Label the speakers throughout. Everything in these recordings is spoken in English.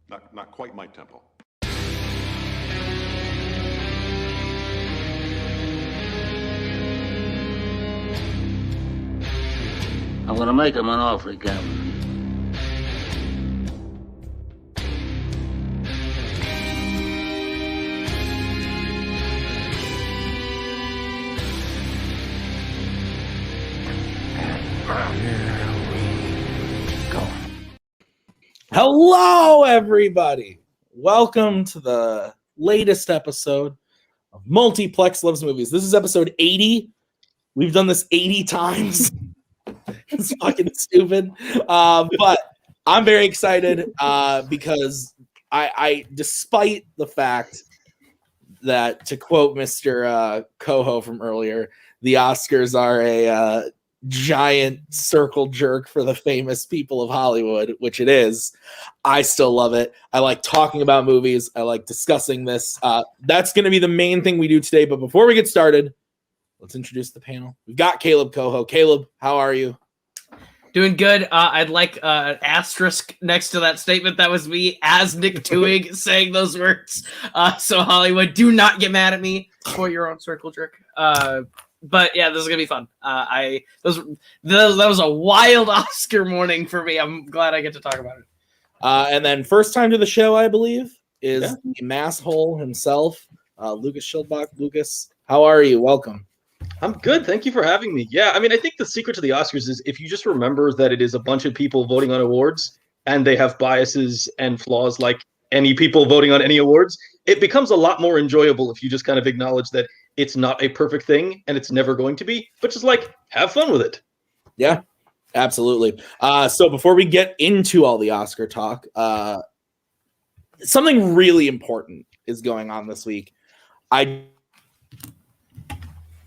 Speaker 1: Not quite my tempo.
Speaker 2: I'm gonna make him an offer again.
Speaker 3: Hello, everybody. Welcome to the latest episode of Multiplex Loves Movies. This is episode 80. We've done this 80 times. It's fucking stupid. But I'm very excited because I despite the fact that, to quote Mr. Koho from earlier, the Oscars are a giant circle jerk for the famous people of Hollywood, which it is. I still love it. I like talking about movies. I like discussing this. That's going to be the main thing we do today. But before we get started, let's introduce the panel. We've got Kaleb Koho. Kaleb, how are you?
Speaker 4: Doing good. I'd like an asterisk next to that statement. That was me as Nick TWOHIG saying those words. So Hollywood, do not get mad at me for your own circle jerk. But yeah, this is gonna be fun. That was a wild Oscar morning for me. I'm glad I get to talk about it.
Speaker 3: And then first time to the show, I believe, is the masshole himself, Lucas Schildbach. Lucas, how are you? Welcome.
Speaker 5: I'm good. Thank you for having me. Yeah, I mean, I think the secret to the Oscars is if you just remember that it is a bunch of people voting on awards and they have biases and flaws like any people voting on any awards, it becomes a lot more enjoyable if you just kind of acknowledge that it's not a perfect thing and it's never going to be, but just like have fun with it.
Speaker 3: Yeah, absolutely. So before we get into all the Oscar talk, something really important is going on this week. I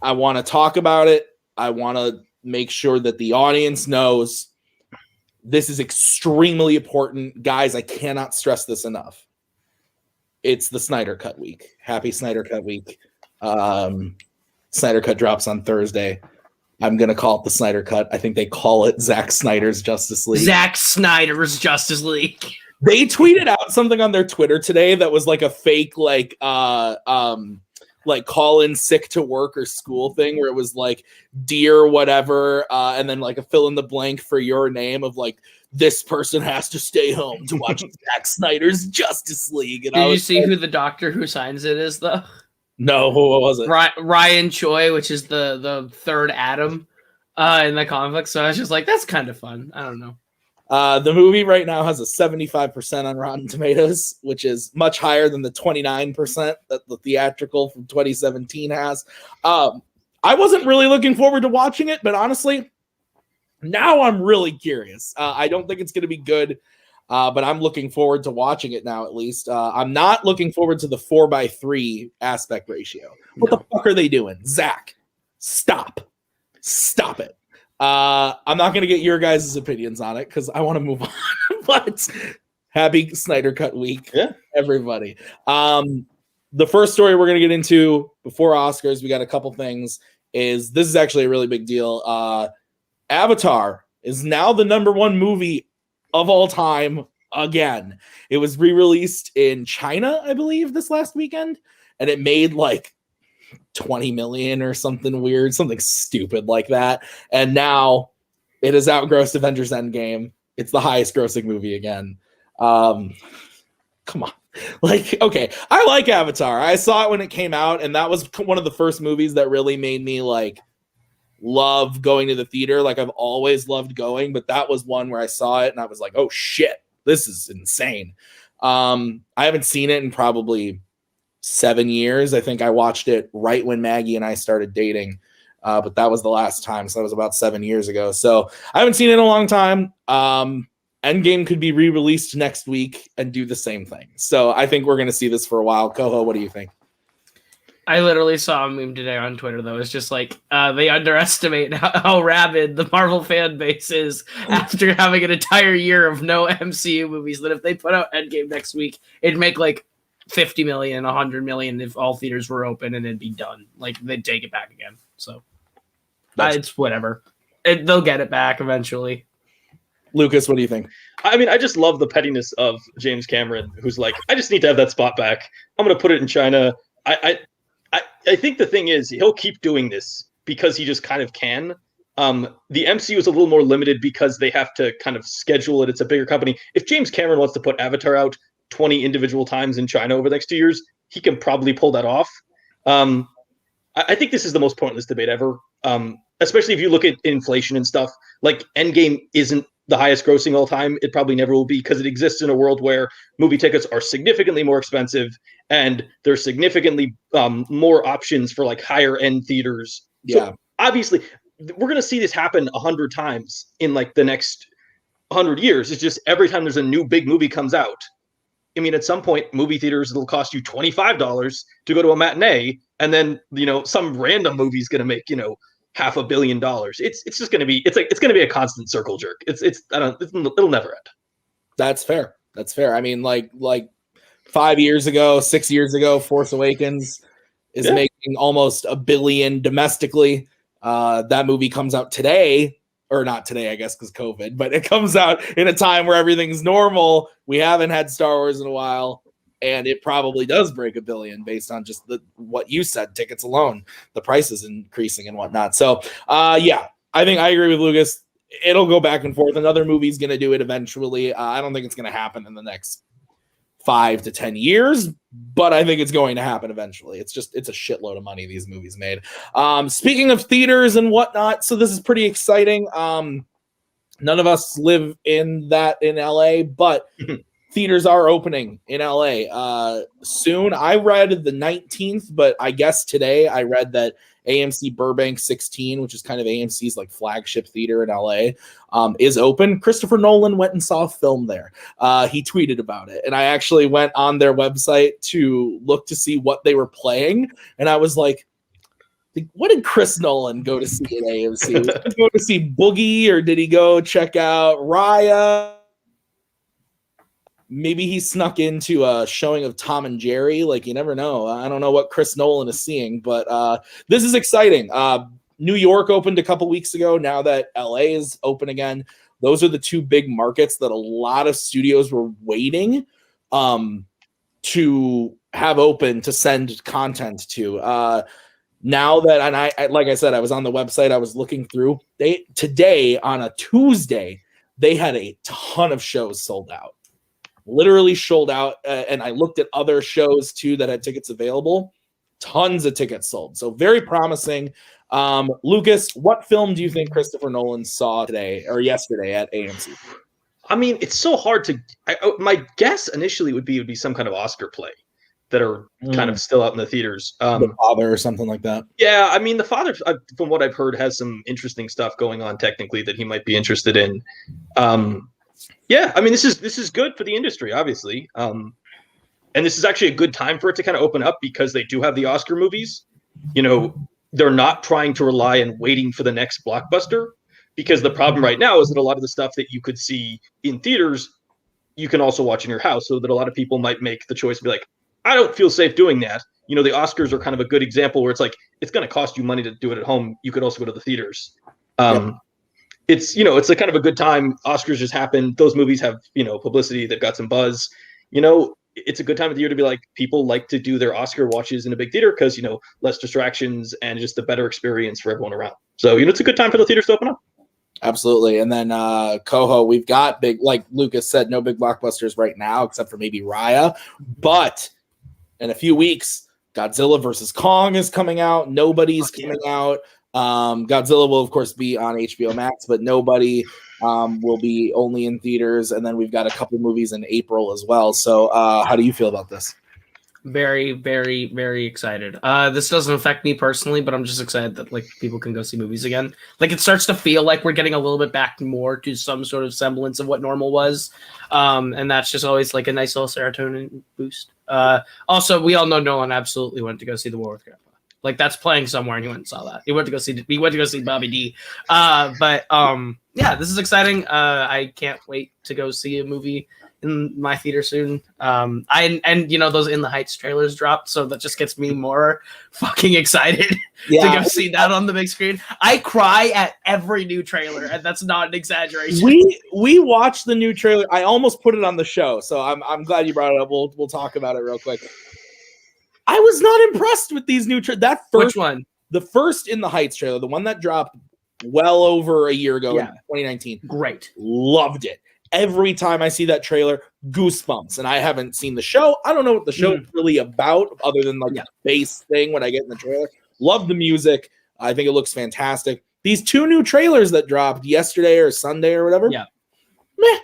Speaker 3: want to talk about it. I want to make sure that the audience knows this is extremely important. Guys, I cannot stress this enough. It's the Snyder Cut week. Happy Snyder Cut week. Snyder Cut drops on Thursday. I'm going to call it the Snyder Cut. I think they call it Zack Snyder's Justice League.
Speaker 4: Zack Snyder's Justice League.
Speaker 3: They tweeted out something on their Twitter today that was like a fake, like call in sick to work or school thing where it was like dear whatever and then like a fill in the blank for your name of like this person has to stay home to watch Zack Snyder's Justice League. And
Speaker 4: Did you see who the doctor who signs it is though?
Speaker 3: No, what was it?
Speaker 4: Ryan Choi, which is the third Adam in the comic book. So I was just like, that's kind of fun. I don't know.
Speaker 3: The movie right now has a 75% on Rotten Tomatoes, which is much higher than the 29% that the theatrical from 2017 has. I wasn't really looking forward to watching it, but honestly, now I'm really curious. I don't think it's going to be good, but I'm looking forward to watching it now at least. I'm not looking forward to the 4:3 aspect ratio. What the fuck are they doing? Zach, stop it. I'm not going to get your guys' opinions on it because I want to move on, but happy Snyder Cut week, everybody. The first story we're going to get into before Oscars, we got a couple things, this is actually a really big deal. Avatar is now the #1 movie of all time again. It was re-released in China, I believe, this last weekend, and it made like 20 million or something weird, something stupid like that. And now it has outgrossed Avengers Endgame. It's the highest grossing movie again. Come on. Like, okay, I like Avatar. I saw it when it came out, and that was one of the first movies that really made me like love going to the theater. Like I've always loved going, but that was one where I saw it and I was like, oh shit, this is insane. I haven't seen it in probably 7 years. I think I watched it right when Maggie and I started dating, but that was the last time. So that was about 7 years ago. So I haven't seen it in a long time. Endgame could be re-released next week and do the same thing. So I think we're going to see this for a while. Koho, what do you think?
Speaker 4: I literally saw a meme today on Twitter, though. It's just like they underestimate how rabid the Marvel fan base is after having an entire year of no MCU movies. That if they put out Endgame next week, it'd make like 50 million, 100 million if all theaters were open, and it'd be done. Like they'd take it back again. So it's whatever. They'll get it back eventually.
Speaker 3: Lucas, what do you think?
Speaker 5: I mean, I just love the pettiness of James Cameron, who's like, I just need to have that spot back. I'm going to put it in China. I think the thing is, he'll keep doing this because he just kind of can. The MCU is a little more limited because they have to kind of schedule it. It's a bigger company. If James Cameron wants to put Avatar out 20 individual times in China over the next 2 years, he can probably pull that off. I think this is the most pointless debate ever, especially if you look at inflation and stuff. Like, Endgame isn't the highest grossing all time. It probably never will be because it exists in a world where movie tickets are significantly more expensive and there's significantly more options for like higher end theaters.
Speaker 3: Yeah.
Speaker 5: So obviously we're going to see this happen 100 times in like the next 100 years. It's just every time there's a new big movie comes out. I mean, at some point, movie theaters, it'll cost you $25 to go to a matinee. And then, some random movie is going to make, $500 million. It's just going to be, it's going to be a constant circle jerk. It'll never end.
Speaker 3: That's fair. I mean, like 5 years ago, 6 years ago, Force Awakens is making almost $1 billion domestically. That movie comes out today, or not today, I guess, because COVID, but it comes out in a time where everything's normal. We haven't had Star Wars in a while, and it probably does break $1 billion based on just what you said, tickets alone, the prices increasing and whatnot. So, I think I agree with Lucas. It'll go back and forth. Another movie's going to do it eventually. I don't think it's going to happen in the next 5 to 10 years, but I think it's going to happen eventually. It's a shitload of money these movies made. Speaking of theaters and whatnot, so this is pretty exciting. None of us live in LA, but theaters are opening in LA soon. I read the 19th, but I guess today I read that AMC Burbank 16, which is kind of AMC's like flagship theater in LA, is open. Christopher Nolan went and saw a film there. He tweeted about it, and I actually went on their website to look to see what they were playing, and I was like, what did Chris Nolan go to see at AMC? Did he go to see Boogie, or did he go check out Raya? Maybe he snuck into a showing of Tom and Jerry. Like, you never know. I don't know what Chris Nolan is seeing, but this is exciting. New York opened a couple weeks ago. Now that LA is open again, those are the two big markets that a lot of studios were waiting to have open to send content to. Now that, and I like I said, I was on the website, I was looking through. Today on a Tuesday, they had a ton of shows sold out. Literally sold out, and I looked at other shows too that had tickets available. Tons of tickets sold, so very promising. Lucas, what film do you think Christopher Nolan saw today or yesterday at AMC?
Speaker 5: I mean, it's so hard to. My guess initially would be some kind of Oscar play that are kind of still out in the theaters.
Speaker 3: The Father or something like that.
Speaker 5: Yeah, I mean, The Father, from what I've heard, has some interesting stuff going on technically that he might be interested in. Yeah, I mean, this is good for the industry, obviously. And this is actually a good time for it to kind of open up because they do have the Oscar movies. They're not trying to rely on waiting for the next blockbuster, because the problem right now is that a lot of the stuff that you could see in theaters, you can also watch in your house, so that a lot of people might make the choice to be like, I don't feel safe doing that. The Oscars are kind of a good example where it's like, it's going to cost you money to do it at home. You could also go to the theaters. Yep. It's a kind of a good time. Oscars just happened. Those movies have, publicity. They've got some buzz. It's a good time of the year to be like, people like to do their Oscar watches in a big theater because, less distractions and just a better experience for everyone around. So, it's a good time for the theaters to open up.
Speaker 3: Absolutely. And then Koho, we've got big, like Lucas said, no big blockbusters right now, except for maybe Raya. But in a few weeks, Godzilla versus Kong is coming out. Nobody's coming out. Godzilla will of course be on HBO Max, but Nobody will be only in theaters, and then we've got a couple movies in April as well. So how do you feel about this?
Speaker 4: Very, very, very excited. This doesn't affect me personally, but I'm just excited that people can go see movies again. It starts to feel like we're getting a little bit back more to some sort of semblance of what normal was, and that's just always a nice little serotonin boost. Also, we all know Nolan absolutely went to go see The War with Grandpa. That's playing somewhere, and he went and saw that. He went to go see Bobby D. But this is exciting. I can't wait to go see a movie in my theater soon. And you know, those In the Heights trailers dropped, so that just gets me more fucking excited to go see that on the big screen. I cry at every new trailer, and that's not an exaggeration.
Speaker 3: We watched the new trailer. I almost put it on the show, so I'm glad you brought it up. We'll talk about it real quick. I was not impressed with these new trailers.
Speaker 4: Which one?
Speaker 3: The first In the Heights trailer, the one that dropped well over a year ago in 2019.
Speaker 4: Great.
Speaker 3: Loved it. Every time I see that trailer, goosebumps. And I haven't seen the show. I don't know what the show is really about other than like the base thing when I get in the trailer. Love the music. I think it looks fantastic. These two new trailers that dropped yesterday or Sunday or whatever.
Speaker 4: Yeah.
Speaker 3: Meh.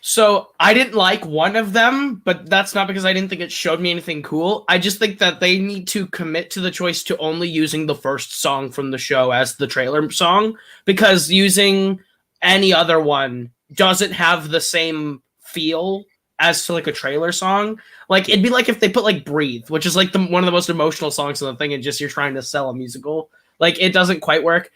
Speaker 4: So I didn't like one of them, but that's not because I didn't think it showed me anything cool. I just think that they need to commit to the choice to only using the first song from the show as the trailer song, because using any other one doesn't have the same feel as to like a trailer song. Like it'd be like if they put like Breathe, which is like one of the most emotional songs in the thing, and just you're trying to sell a musical. Like it doesn't quite work.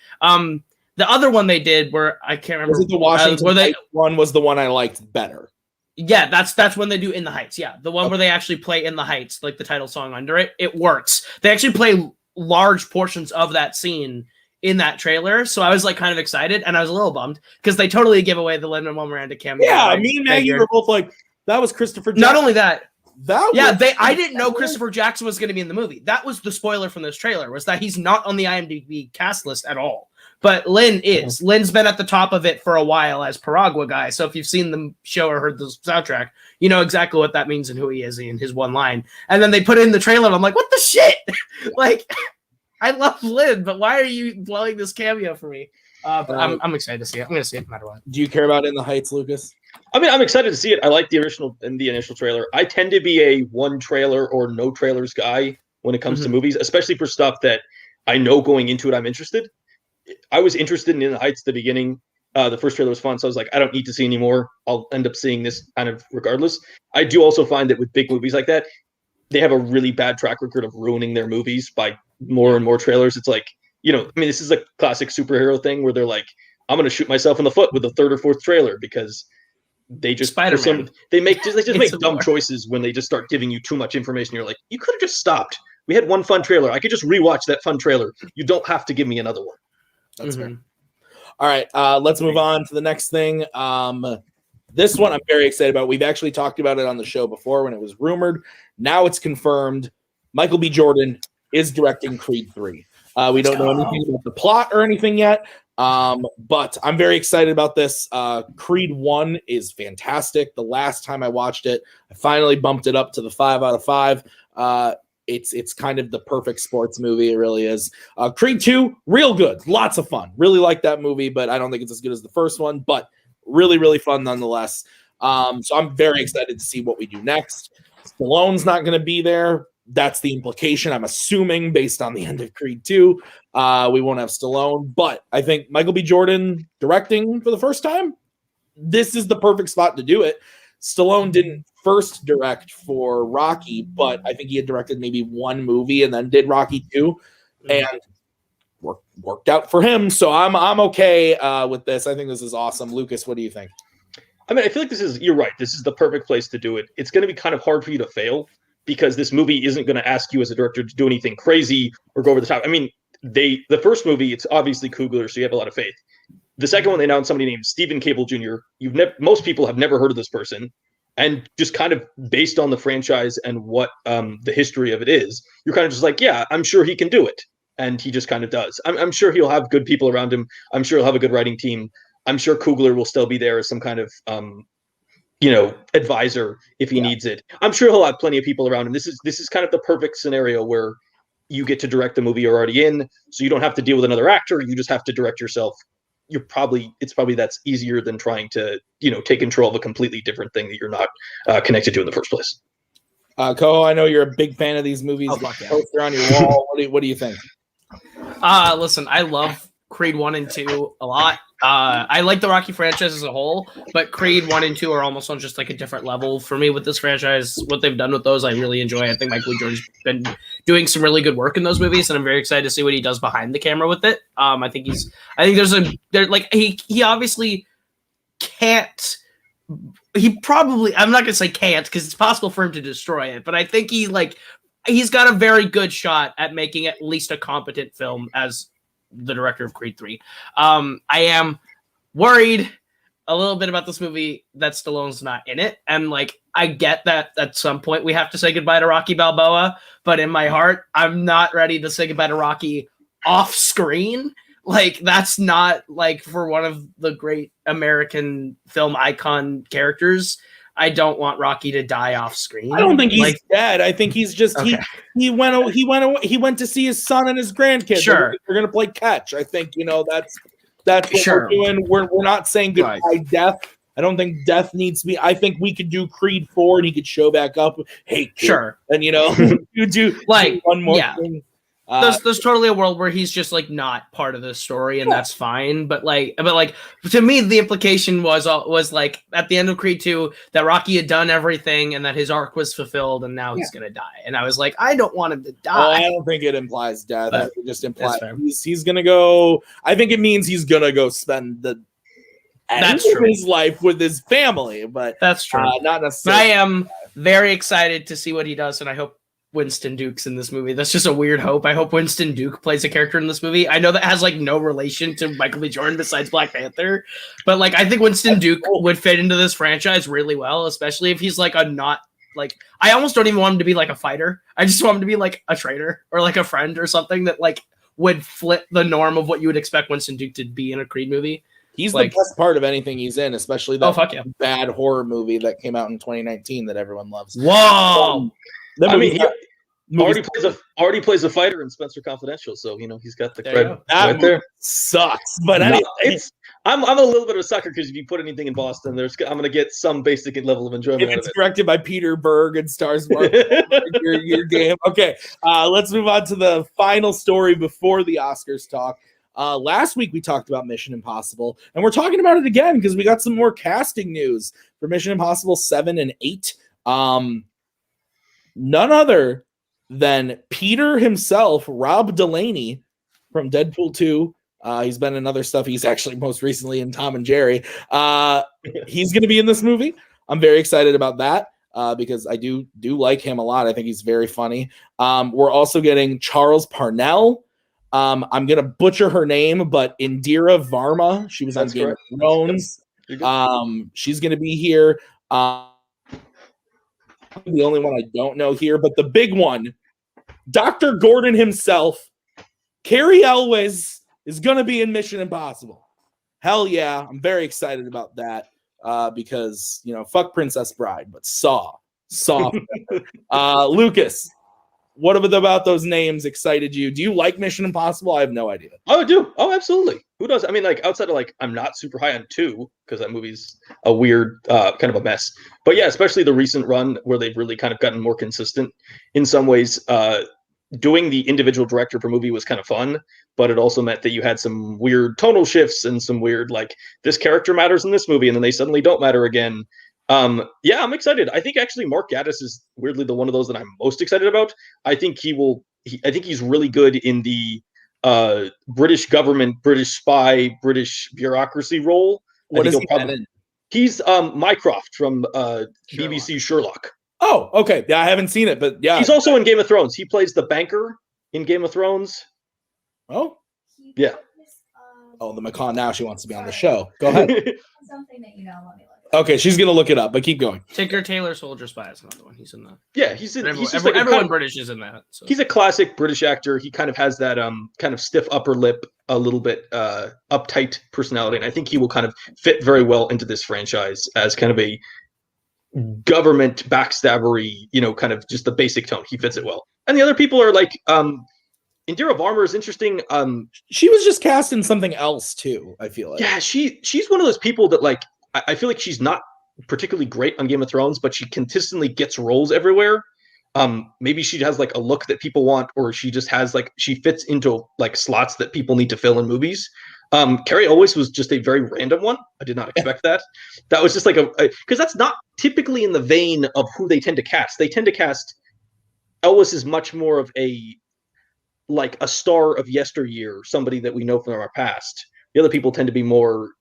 Speaker 4: The other one they did where I can't remember.
Speaker 3: Was it the Washington one was the one I liked better.
Speaker 4: Yeah, that's when they do In the Heights. Yeah, the one where they actually play In the Heights, like the title song under it. It works. They actually play large portions of that scene in that trailer, so I was like kind of excited, and I was a little bummed because they totally give away the Lin-Manuel Miranda cameo.
Speaker 3: Yeah, me and Maggie were both like, that was Christopher Jackson.
Speaker 4: Not only that, I didn't know
Speaker 3: trailer?
Speaker 4: Christopher Jackson was going to be in the movie. That was the spoiler from this trailer, was that he's not on the IMDb cast list at all. But Lin is. Lin's been at the top of it for a while as Paragua guy. So if you've seen the show or heard the soundtrack, you know exactly what that means and who he is in his one line. And then they put it in the trailer, and I'm like, what the shit? Like, I love Lin, but why are you blowing this cameo for me? But I'm excited to see it. I'm going to see it no matter what.
Speaker 3: Do you care about In the Heights, Lucas?
Speaker 5: I mean, I'm excited to see it. I like the initial trailer. I tend to be a one trailer or no trailers guy when it comes to movies, especially for stuff that I know going into it I'm interested. I was interested in the Heights at the beginning. The first trailer was fun, so I was like, I don't need to see any more. I'll end up seeing this kind of regardless. I do also find that with big movies like that, they have a really bad track record of ruining their movies by more and more trailers. It's like, you know, I mean, this is a classic superhero thing where they're like, I'm going to shoot myself in the foot with the third or fourth trailer because they just they just make dumb choices when they just start giving you too much information. You're like, you could have just stopped. We had one fun trailer. I could just rewatch that fun trailer. You don't have to give me another one.
Speaker 3: That's fair. All right, let's move on to the next thing. This one I'm very excited about. We've actually talked about it on the show before when it was rumored. Now it's confirmed. Michael B. Jordan is directing Creed 3. We don't know anything about the plot or anything yet, but I'm very excited about this. Creed 1 is fantastic. The last time I watched it, I finally bumped it up to the 5 out of 5. It's kind of the perfect sports movie. It really is. Creed 2, real good. Lots of fun. Really like that movie, but I don't think it's as good as the first one, but really, really fun nonetheless. So I'm very excited to see what we do next. Stallone's not going to be there. That's the implication, I'm assuming, based on the end of Creed 2. We won't have Stallone, but I think Michael B. Jordan directing for the first time, this is the perfect spot to do it. Stallone didn't first direct for Rocky, but I think he had directed maybe one movie and then did Rocky 2, and worked out for him. So I'm okay with this. I think this is awesome. Lucas, what do you think?
Speaker 5: I mean, I feel like you're right. This is the perfect place to do it. It's going to be kind of hard for you to fail because this movie isn't going to ask you as a director to do anything crazy or go over the top. I mean, the first movie, it's obviously Coogler, so you have a lot of faith. The second one, they announced somebody named Stephen Cable Jr. Most people have never heard of this person. And just kind of based on the franchise and what the history of it is, you're kind of just like, yeah, I'm sure he can do it. And he just kind of does. I'm sure he'll have good people around him. I'm sure he'll have a good writing team. I'm sure Coogler will still be there as some kind of, advisor if he needs it. I'm sure he'll have plenty of people around him. This is kind of the perfect scenario where you get to direct the movie you're already in, so you don't have to deal with another actor. You just have to direct yourself. It's probably that's easier than trying to, take control of a completely different thing that you're not connected to in the first place.
Speaker 3: Koho, I know you're a big fan of these movies. Poster on your wall. What do you think?
Speaker 4: Listen, I love Creed 1 and 2 a lot. I like the Rocky franchise as a whole, but Creed 1 and 2 are almost on just like a different level for me with this franchise. What they've done with those, I really enjoy. I think Michael B. Jordan's been doing some really good work in those movies, and I'm very excited to see what he does behind the camera with it. I think he obviously can't he probably, I'm not gonna say can't because it's possible for him to destroy it, but I think he's got a very good shot at making at least a competent film as the director of Creed 3. I am worried a little bit about this movie that Stallone's not in it, and like I get that at some point we have to say goodbye to Rocky Balboa, but in my heart I'm not ready to say goodbye to Rocky off screen. Like that's not like for one of the great American film icon characters. I don't want Rocky to die off screen.
Speaker 3: I don't think he's dead. I think he's just
Speaker 4: okay.
Speaker 3: he went to see his son and his grandkids.
Speaker 4: Sure,
Speaker 3: they're gonna play catch. I think that's what we're doing. We're not saying goodbye death. I don't think death needs to be. I think we could do Creed 4 and he could show back up. Hey, kid. Sure, and you do like one more thing.
Speaker 4: There's totally a world where he's just like not part of the story, and that's fine. But to me, the implication was like at the end of Creed 2 that Rocky had done everything and that his arc was fulfilled, and now he's gonna die. And I was like, I don't want him to die.
Speaker 3: Oh, I don't think it implies death. It just implies he's gonna go. I think it means he's gonna go spend the end of his life with his family. But
Speaker 4: that's true.
Speaker 3: Not necessarily.
Speaker 4: But I am very excited to see what he does, and I hope Winston Duke's in this movie. That's just a weird hope. I hope Winston Duke plays a character in this movie. I know that has like no relation to Michael B. Jordan besides Black Panther, but like I think Winston Duke would fit into this franchise really well, especially if he's like I almost don't even want him to be like a fighter. I just want him to be like a trader or like a friend or something that like would flip the norm of what you would expect Winston Duke to be in a Creed movie.
Speaker 3: He's the best part of anything he's in, especially that bad horror movie that came out in 2019 that everyone loves.
Speaker 4: Whoa!
Speaker 5: He already plays a fighter in Spencer Confidential, so he's got the credit right there.
Speaker 3: Sucks, but anyway.
Speaker 5: I'm a little bit of a sucker because if you put anything in Boston, I'm going to get some basic level of enjoyment.
Speaker 3: It's directed by Peter Berg and stars your game. Okay, let's move on to the final story before the Oscars talk. Last week we talked about Mission Impossible, and we're talking about it again because we got some more casting news for Mission Impossible 7 and 8. None other than Peter himself, Rob Delaney from Deadpool 2. He's been in other stuff. He's actually most recently in Tom and Jerry. He's going to be in this movie. I'm very excited about that because I do like him a lot. I think he's very funny. We're also getting Charles Parnell. I'm going to butcher her name, but Indira Varma. She was on Game of Thrones. She's going to be here. The only one I don't know here, but the big one, Dr. Gordon himself, Cary Elwes, is going to be in Mission Impossible. Hell yeah. I'm very excited about that because, fuck Princess Bride, but Saw. Lucas, what about those names excited you? Do you like Mission Impossible? I have no idea.
Speaker 5: Oh, I do. Oh, absolutely. Who does? I mean, like outside of I'm not super high on 2 because that movie's a weird kind of a mess. But yeah, especially the recent run where they've really kind of gotten more consistent in some ways. Doing the individual director per movie was kind of fun, but it also meant that you had some weird tonal shifts and some weird this character matters in this movie and then they suddenly don't matter again. Yeah, I'm excited. I think actually Mark Gaddis is weirdly the one of those that I'm most excited about. I think I think he's really good in the British government, British spy, British bureaucracy role.
Speaker 3: What is he in?
Speaker 5: He's Mycroft from BBC Sherlock.
Speaker 3: Oh, okay. Yeah, I haven't seen it, but yeah.
Speaker 5: He's also in Game of Thrones. He plays the banker in Game of Thrones.
Speaker 3: Oh?
Speaker 5: Yeah.
Speaker 3: Oh, the macaw now she wants to be on the show. Go ahead.
Speaker 1: Something that let me look.
Speaker 3: Okay, she's gonna look it up, but keep going.
Speaker 4: Tinker Tailor Soldier Spy is another one. He's in that.
Speaker 5: Yeah, he's in.
Speaker 4: Everyone British is in that. So.
Speaker 5: He's a classic British actor. He kind of has that kind of stiff upper lip, a little bit uptight personality, and I think he will kind of fit very well into this franchise as kind of a government backstabbery, kind of just the basic tone. He fits it well. And the other people are Indira Varma is interesting.
Speaker 3: She was just cast in something else too, I feel like.
Speaker 5: Yeah, she's one of those people that I feel like she's not particularly great on Game of Thrones, but she consistently gets roles everywhere. Maybe she has a look that people want, or she just has she fits into slots that people need to fill in movies. Cary Elwes was just a very random one. I did not expect that. That was just because that's not typically in the vein of who they tend to cast. They tend to cast Elwes is much more of a star of yesteryear, somebody that we know from our past. The other people tend to be more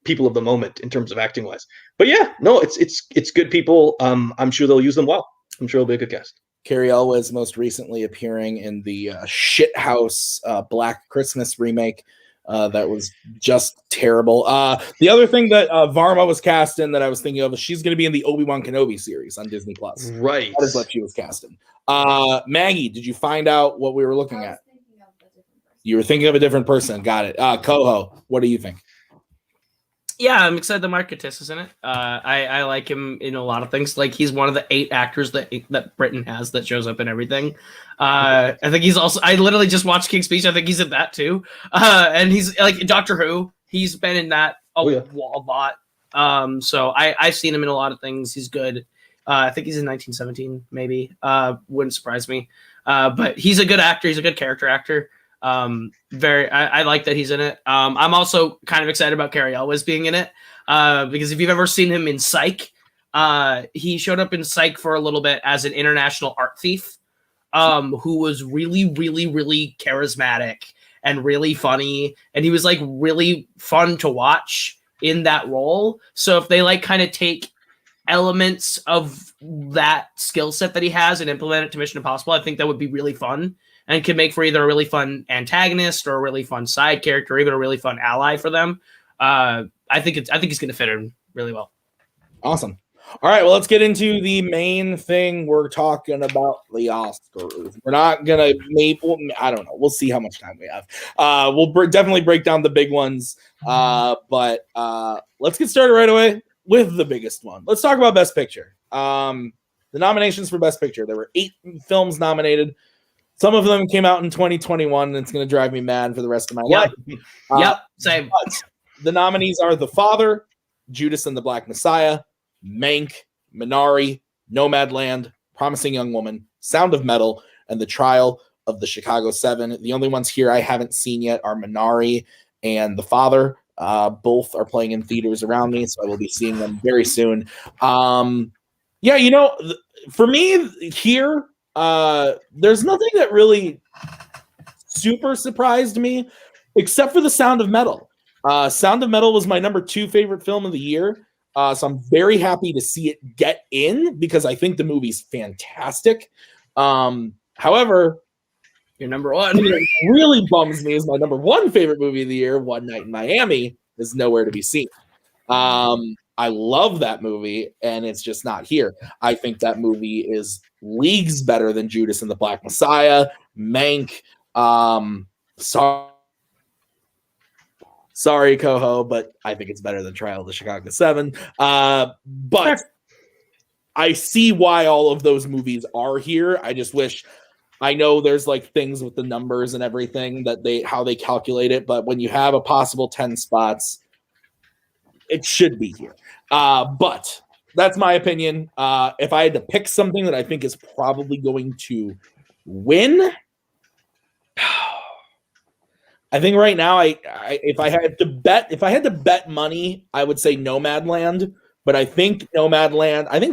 Speaker 5: people of the moment in terms of acting wise. But yeah, no, it's good people. I'm sure they'll use them well. I'm sure it'll be a good cast.
Speaker 3: Carrie Elwes most recently appearing in the shithouse Black Christmas remake. That was just terrible. The other thing that Varma was cast in that I was thinking of is she's going to be in the Obi-Wan Kenobi series on Disney Plus.
Speaker 5: Right.
Speaker 3: That is what she was cast in. Maggie, did you find out what we were looking at? You were thinking of a different person. Got it. Koho, what do you think?
Speaker 4: Yeah, I'm excited the Marketis is in it. I like him in a lot of things. Like he's one of the 8 actors that Britain has that shows up in everything. I think he's also. I literally just watched King's Speech. I think he's in that too. And he's like Doctor Who. He's been in that a lot. So I've seen him in a lot of things. He's good. I think he's in 1917. Maybe wouldn't surprise me. But he's a good actor. He's a good character actor. I like that he's in it. I'm also kind of excited about Carrie Elwes being in it because if you've ever seen him in Psych, he showed up in Psych for a little bit as an international art thief who was really, really, really charismatic and really funny, and he was like really fun to watch in that role. So if they like kind of take elements of that skill set that he has and implement it to Mission Impossible, I think that would be really fun. And can make for either a really fun antagonist or a really fun side character, or even a really fun ally for them. I think he's going to fit in really well.
Speaker 3: Awesome. All right, well, let's get into the main thing we're talking about, the Oscars. We're not gonna I don't know. We'll see how much time we have. We'll definitely break down the big ones, but let's get started right away with the biggest one. Let's talk about Best Picture. The nominations for Best Picture. There were 8 films nominated. Some of them came out in 2021, and it's going to drive me mad for the rest of my life.
Speaker 4: Yep, same.
Speaker 3: But the nominees are The Father, Judas and the Black Messiah, Mank, Minari, Nomadland, Promising Young Woman, Sound of Metal, and The Trial of the Chicago 7. The only ones here I haven't seen yet are Minari and The Father. Both are playing in theaters around me, so I will be seeing them very soon. Yeah, you know, for me here, there's nothing that really super surprised me except for The Sound of Metal. Sound of Metal was my number 2 favorite film of the year. So I'm very happy to see it get in because I think the movie's fantastic. However,
Speaker 4: your number 1
Speaker 3: it really bums me is my number 1 favorite movie of the year, One Night in Miami, is nowhere to be seen. I love that movie, and it's just not here. I think that movie is leagues better than Judas and the Black Messiah, Mank. Sorry, Koho, but I think it's better than Trial of the Chicago 7. But I see why all of those movies are here. I just wish I know there's like things with the numbers and everything that how they calculate it, but when you have a possible 10 spots, it should be here. But that's my opinion. If I had to pick something that I think is probably going to win, I think right now, if I had to bet money, I would say Nomadland. But I think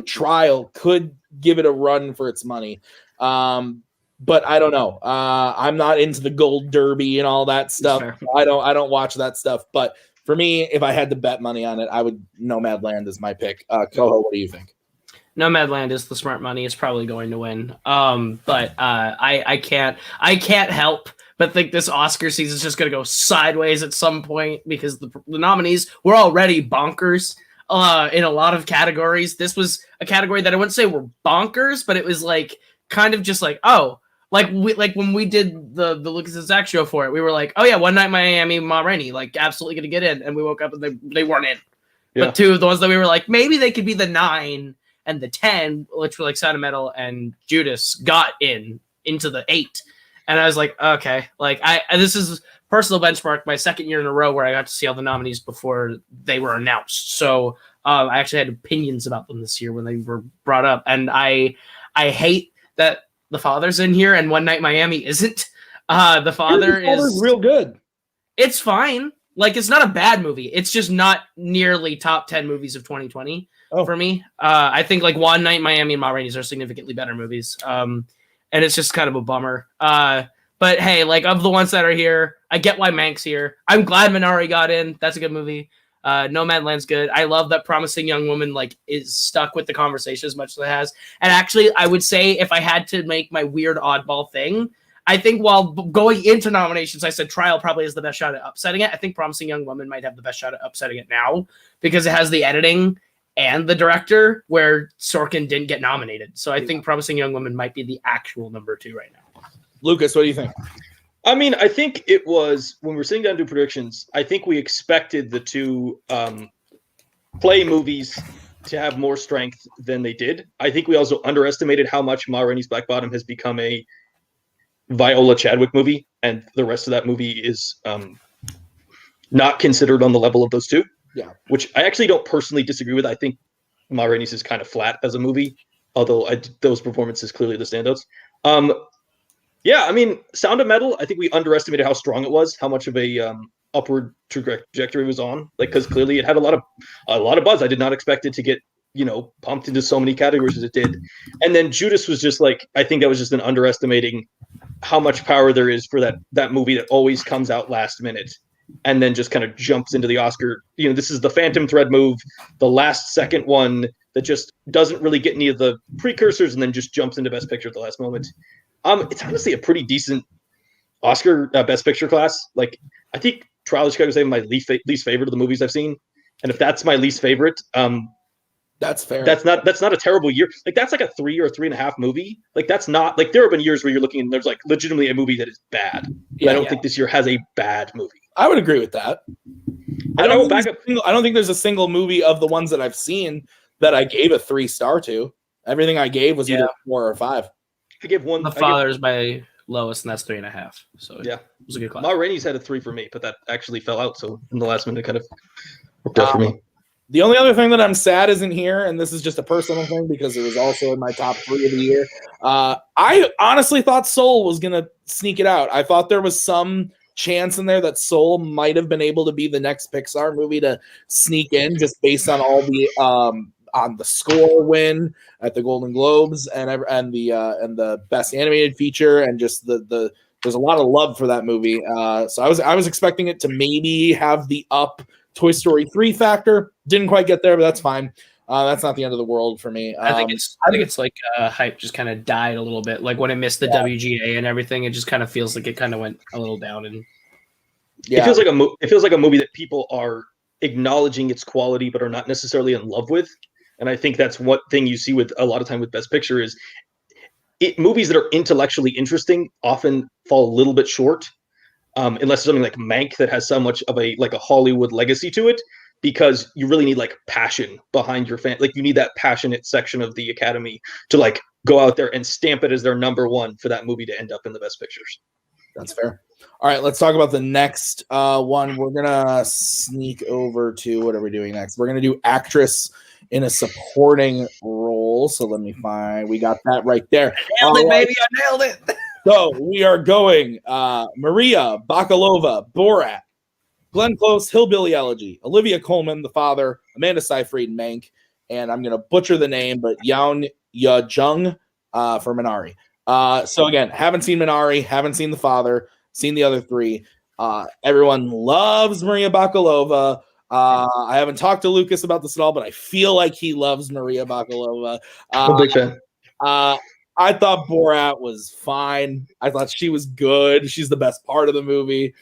Speaker 3: Trial could give it a run for its money. But I don't know. I'm not into the Gold Derby and all that stuff.
Speaker 4: Sure.
Speaker 3: I don't watch that stuff. But for me, if I had to bet money on it, I would Nomadland is my pick. Koho, what do you think?
Speaker 4: Nomadland is the smart money. It's probably going to win. But I can't help but think this Oscar season is just going to go sideways at some point because the nominees were already bonkers in a lot of categories. This was a category that I wouldn't say were bonkers, but it was like kind of just like, oh, like when we did the Lucas and Zach show for it, we were like, oh yeah, One Night in Miami, Ma Rainey, like absolutely going to get in, and we woke up and they weren't in. Yeah. But 2 of the ones that we were like, maybe they could be the 9 and the 10, which were like Sound of Metal and Judas, got into the 8. And I was like, okay, like this is personal benchmark, my 2nd year in a row where I got to see all the nominees before they were announced. So I actually had opinions about them this year when they were brought up. And I hate that The Father's in here and One Night in Miami isn't. The Father is
Speaker 3: real good.
Speaker 4: It's fine. Like, it's not a bad movie. It's just not nearly top 10 movies of 2020 for me. I think like One Night in Miami and Ma Rainey's are significantly better movies. And it's just kind of a bummer. But hey, like of the ones that are here, I get why Mank's here. I'm glad Minari got in. That's a good movie. Nomadland's good. I love that Promising Young Woman like is stuck with the conversation as much as it has. And actually, I would say if I had to make my weird oddball thing, I think while going into nominations, I said Trial probably has the best shot at upsetting it. I think Promising Young Woman might have the best shot at upsetting it now because it has the editing and the director where Sorkin didn't get nominated. So I think Promising Young Woman might be the actual number 2 right now.
Speaker 3: Lucas, what do you think?
Speaker 5: I mean, I think it was when we were sitting down to do predictions, I think we expected the two play movies to have more strength than they did. I think we also underestimated how much Ma Rainey's Black Bottom has become a Viola Chadwick movie, and the rest of that movie is not considered on the level of those two.
Speaker 3: Yeah,
Speaker 5: which I actually don't personally disagree with. I think Ma Rainey's is kind of flat as a movie, although those performances clearly the standouts. Yeah, I mean, Sound of Metal, I think we underestimated how strong it was, how much of a upward trajectory it was on. Like, because clearly it had a lot of buzz. I did not expect it to get, pumped into so many categories as it did. And then Judas was just like, I think that was just an underestimating how much power there is for that movie that always comes out last minute and then just kind of jumps into the Oscar. This is the Phantom Thread move, the last second one that just doesn't really get any of the precursors and then just jumps into Best Picture at the last moment. It's honestly a pretty decent Oscar Best Picture class. Like, I think Trial of Chicago is my least favorite of the movies I've seen. And if that's my least favorite,
Speaker 3: that's fair.
Speaker 5: That's not a terrible year. Like, that's like a 3 or 3.5 movie. Like, that's not like there have been years where you're looking and there's like legitimately a movie that is bad. I don't think this year has a bad movie.
Speaker 3: I would agree with that. I don't think there's a single movie of the ones that I've seen that I gave a 3-star to. Everything I gave was either 4 or 5.
Speaker 5: I gave one.
Speaker 4: The Father's my lowest, and that's 3.5. So
Speaker 5: yeah,
Speaker 4: it was a good class.
Speaker 5: Ma Rainey's had a 3 for me, but that actually fell out. So in the last minute, it kind of worked out for me.
Speaker 3: The only other thing that I'm sad isn't here, and this is just a personal thing because it was also in my top 3 of the year. I honestly thought Soul was going to sneak it out. I thought there was some chance in there that Soul might have been able to be the next Pixar movie to sneak in just based on all the on the score win at the Golden Globes and the best animated feature and just the there's a lot of love for that movie. So I was expecting it to maybe have the up Toy Story 3 factor. Didn't quite get there, but that's fine. That's not the end of the world for me.
Speaker 4: I think it's like hype just kind of died a little bit. Like when it missed the WGA and everything, it just kind of feels like it kind of went a little down. And
Speaker 5: it feels like a movie that people are acknowledging its quality, but are not necessarily in love with. And I think that's one thing you see with a lot of time with Best Picture is movies that are intellectually interesting often fall a little bit short, unless it's something like Mank that has so much of a Hollywood legacy to it. Because you really need like passion behind your fan. Like you need that passionate section of the Academy to go out there and stamp it as their number 1 for that movie to end up in the Best Pictures.
Speaker 3: That's fair. All right, let's talk about the next one. We're gonna sneak over to what are we doing next? We're gonna do actress in a supporting role. So let me find. We got that right there.
Speaker 4: Nailed it, baby! I nailed it.
Speaker 3: So we are going Maria Bakalova, Borat. Glenn Close, Hillbilly Elegy, Olivia Colman, The Father, Amanda Seyfried, Mank, and I'm going to butcher the name, but Yaun Ya-jung for Minari. So again, haven't seen Minari, haven't seen The Father, seen the other 3. Everyone loves Maria Bakalova. I haven't talked to Lucas about this at all, but I feel like he loves Maria Bakalova.
Speaker 5: I'm a big fan.
Speaker 3: I thought Borat was fine. I thought she was good. She's the best part of the movie.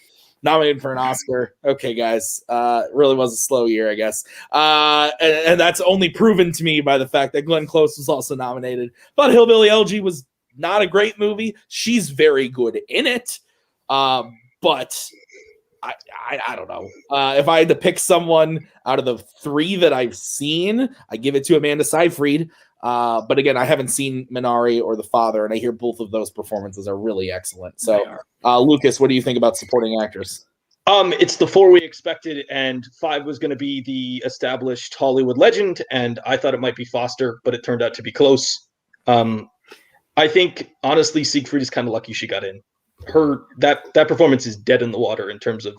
Speaker 3: Nominated for an Oscar. Okay, guys. It really was a slow year, I guess. And that's only proven to me by the fact that Glenn Close was also nominated. But Hillbilly Elegy was not a great movie. She's very good in it. But I don't know. If I had to pick someone out of the 3 that I've seen, I give it to Amanda Seyfried. But again, I haven't seen Minari or The Father, and I hear both of those performances are really excellent. So, Lucas, what do you think about supporting actress?
Speaker 5: It's the 4 we expected, and 5 was going to be the established Hollywood legend, and I thought it might be Foster, but it turned out to be close. I think, honestly, Siegfried is kind of lucky she got in. That performance is dead in the water in terms of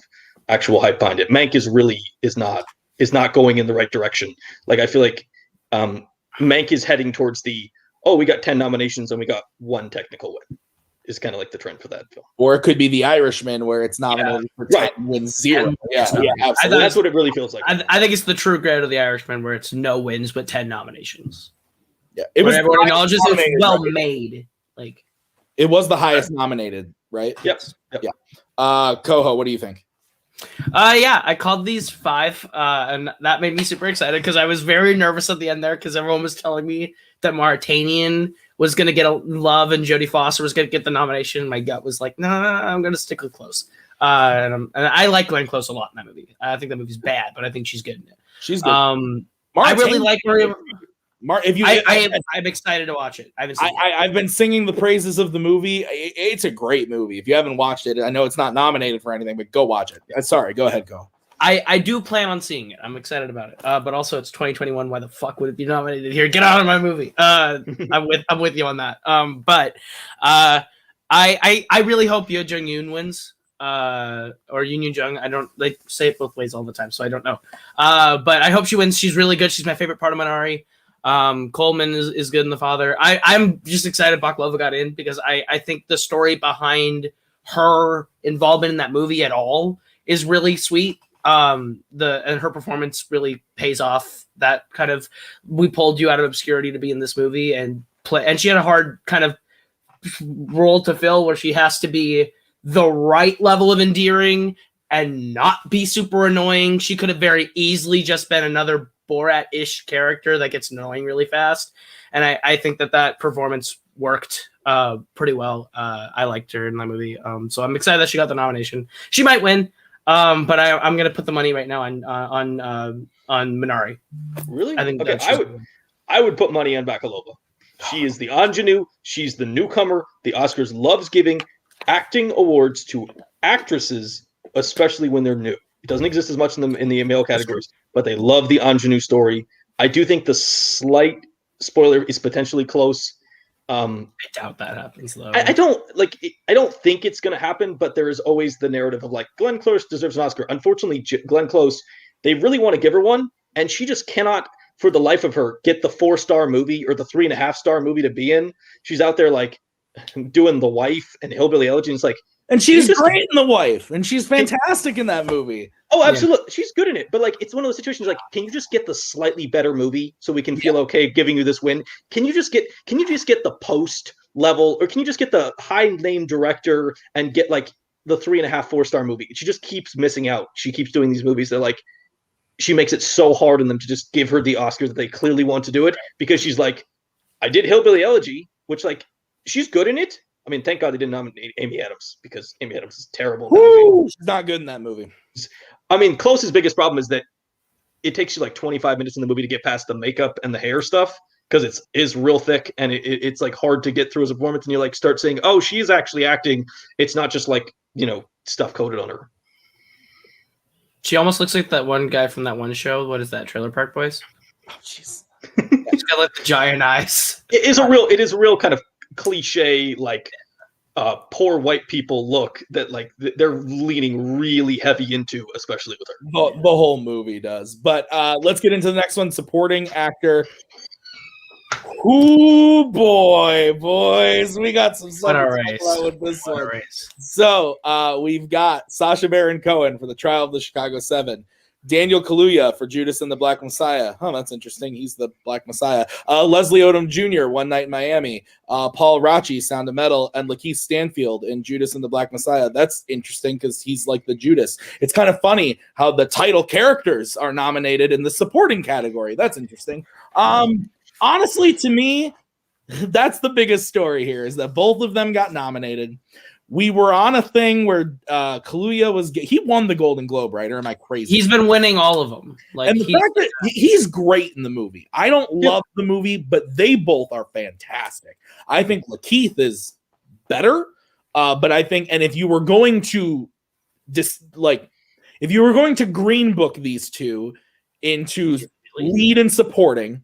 Speaker 5: actual hype behind it. Mank is not going in the right direction. Like, I feel like Mank is heading towards we got 10 nominations and we got 1 technical win. is kind of like the trend for that film.
Speaker 3: Or it could be The Irishman, where it's nominated for 10 wins 0. Yeah, absolutely.
Speaker 5: That's what it really feels like.
Speaker 4: I think it's the true grade of The Irishman, where it's no wins but 10 nominations.
Speaker 3: Yeah, it was
Speaker 4: everyone acknowledges it's well
Speaker 3: right?
Speaker 4: made. Like
Speaker 3: it was the highest nominated, right?
Speaker 5: Yep.
Speaker 3: Yeah. Koho, what do you think?
Speaker 4: Yeah, I called these 5, and that made me super excited because I was very nervous at the end there because everyone was telling me that Mauritanian was going to get a love and Jodie Foster was going to get the nomination. My gut was like, no, I'm going to stick with Close. And I like Glenn Close a lot in that movie. I think that movie's bad, but I think she's good in it.
Speaker 3: She's good.
Speaker 4: I really like Maria. I'm excited to watch it.
Speaker 3: I've been singing the praises of the movie. It's a great movie. If you haven't watched it, I know it's not nominated for anything, but go watch it. Sorry, go ahead, go.
Speaker 4: I do plan on seeing it. I'm excited about it. But also it's 2021. Why the fuck would it be nominated here? Get out of my movie. I'm with you on that. But I really hope Yo Jung Yoon wins. Or Yoon Jung. I don't like say it both ways all the time, so I don't know. But I hope she wins. She's really good. She's my favorite part of Minari. Coleman is good in The Father. I'm just excited Baklava got in because I think the story behind her involvement in that movie at all is really sweet. And her performance really pays off. That kind of, we pulled you out of obscurity to be in this movie and play. And she had a hard kind of role to fill where she has to be the right level of endearing and not be super annoying. She could have very easily just been another Borat-ish character that gets annoying really fast. And I think that performance worked pretty well. I liked her in that movie. So I'm excited that she got the nomination. She might win. But I'm going to put the money right now on Minari.
Speaker 5: Really?
Speaker 4: I think
Speaker 5: okay. I would put money on Bakalova. She is the ingenue. She's the newcomer. The Oscars loves giving acting awards to actresses, especially when they're new. It doesn't exist as much in the male categories, but they love the ingenue story. I do think the slight spoiler is potentially close.
Speaker 4: I doubt that happens though.
Speaker 5: I don't think it's going to happen, but there is always the narrative of like Glenn Close deserves an Oscar. Unfortunately, Glenn Close, they really want to give her one, and she just cannot, for the life of her, get the 4-star movie or the 3.5-star movie to be in. She's out there like doing The Wife and Hillbilly Elegy. And it's like,
Speaker 3: and she's great in The Wife, and she's fantastic in that movie.
Speaker 5: Oh, absolutely. Yeah. She's good in it. But like, it's one of those situations like, can you just get the slightly better movie so we can feel okay giving you this win? Can you just get the post level, or can you just get the high name director and get like the 3.5, 4-star movie? She just keeps missing out. She keeps doing these movies that like, she makes it so hard on them to just give her the Oscar that they clearly want to do it, because she's like, I did Hillbilly Elegy, which like, she's good in it. I mean, thank God they didn't nominate Amy Adams, because Amy Adams is terrible.
Speaker 3: She's not good in that movie.
Speaker 5: I mean, Close's biggest problem is that it takes you like 25 minutes in the movie to get past the makeup and the hair stuff, because it is real thick and it's like hard to get through as a performance. And you like start saying, oh, she's actually acting. It's not just like, stuff coated on her.
Speaker 4: She almost looks like that one guy from that one show. What is that? Trailer Park Boys?
Speaker 3: Oh, jeez.
Speaker 4: She's got like the giant eyes.
Speaker 5: It is a real kind of cliche, like poor white people look that like they're leaning really heavy into, especially with her.
Speaker 3: The whole movie does. But let's get into the next one. Supporting actor. Ooh, boys, we got some stuff to talk about with this one. So we've got Sacha Baron Cohen for The Trial of the Chicago 7. Daniel Kaluuya for Judas and the Black Messiah. Oh, that's interesting. He's the Black Messiah. Leslie Odom Jr., One Night in Miami. Paul Raci, Sound of Metal. And Lakeith Stanfield in Judas and the Black Messiah. That's interesting because he's like the Judas. It's kind of funny how the title characters are nominated in the supporting category. That's interesting. Honestly, to me, that's the biggest story here, is that both of them got nominated. We were on a thing where Kaluuya he won the Golden Globe, right? Or am I crazy?
Speaker 4: He's been winning all of them. Like,
Speaker 3: and the fact that he's great in the movie. I don't love the movie, but they both are fantastic. I think Lakeith is better, but I think, and if you were going to green book these two into lead and supporting,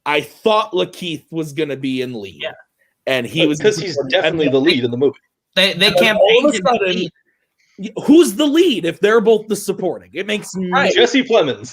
Speaker 3: I thought Lakeith was going to be in lead.
Speaker 4: Yeah.
Speaker 3: And he was,
Speaker 5: because he's definitely the lead in the movie.
Speaker 4: They campaigned
Speaker 3: Who's the lead if they're both the supporting? It makes no,
Speaker 5: Jesse Plemons.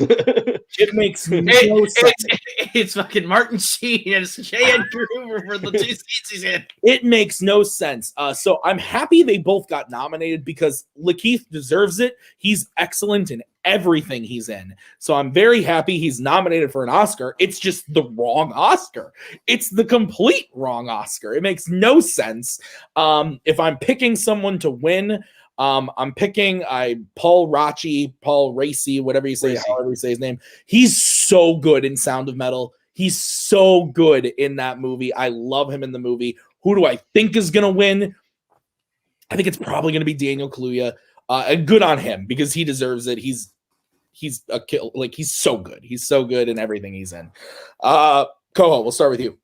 Speaker 3: it makes no sense.
Speaker 4: It's fucking Martin Sheen and Cheyenne Gruber for the 2 seats he's in.
Speaker 3: It makes no sense. So I'm happy they both got nominated because Lakeith deserves it. He's excellent in everything he's in. So I'm very happy he's nominated for an Oscar. It's just the wrong Oscar. It's the complete wrong Oscar. It makes no sense. If I'm picking someone to win, I'm picking Paul Raci, whatever you say, however you say his name. He's so good in Sound of Metal. He's so good in that movie. I love him in the movie. Who do I think is going to win? I think it's probably going to be Daniel Kaluuya. And good on him because he deserves it. He's a kill. Like, he's so good. He's so good in everything he's in. Koho, we'll start with you.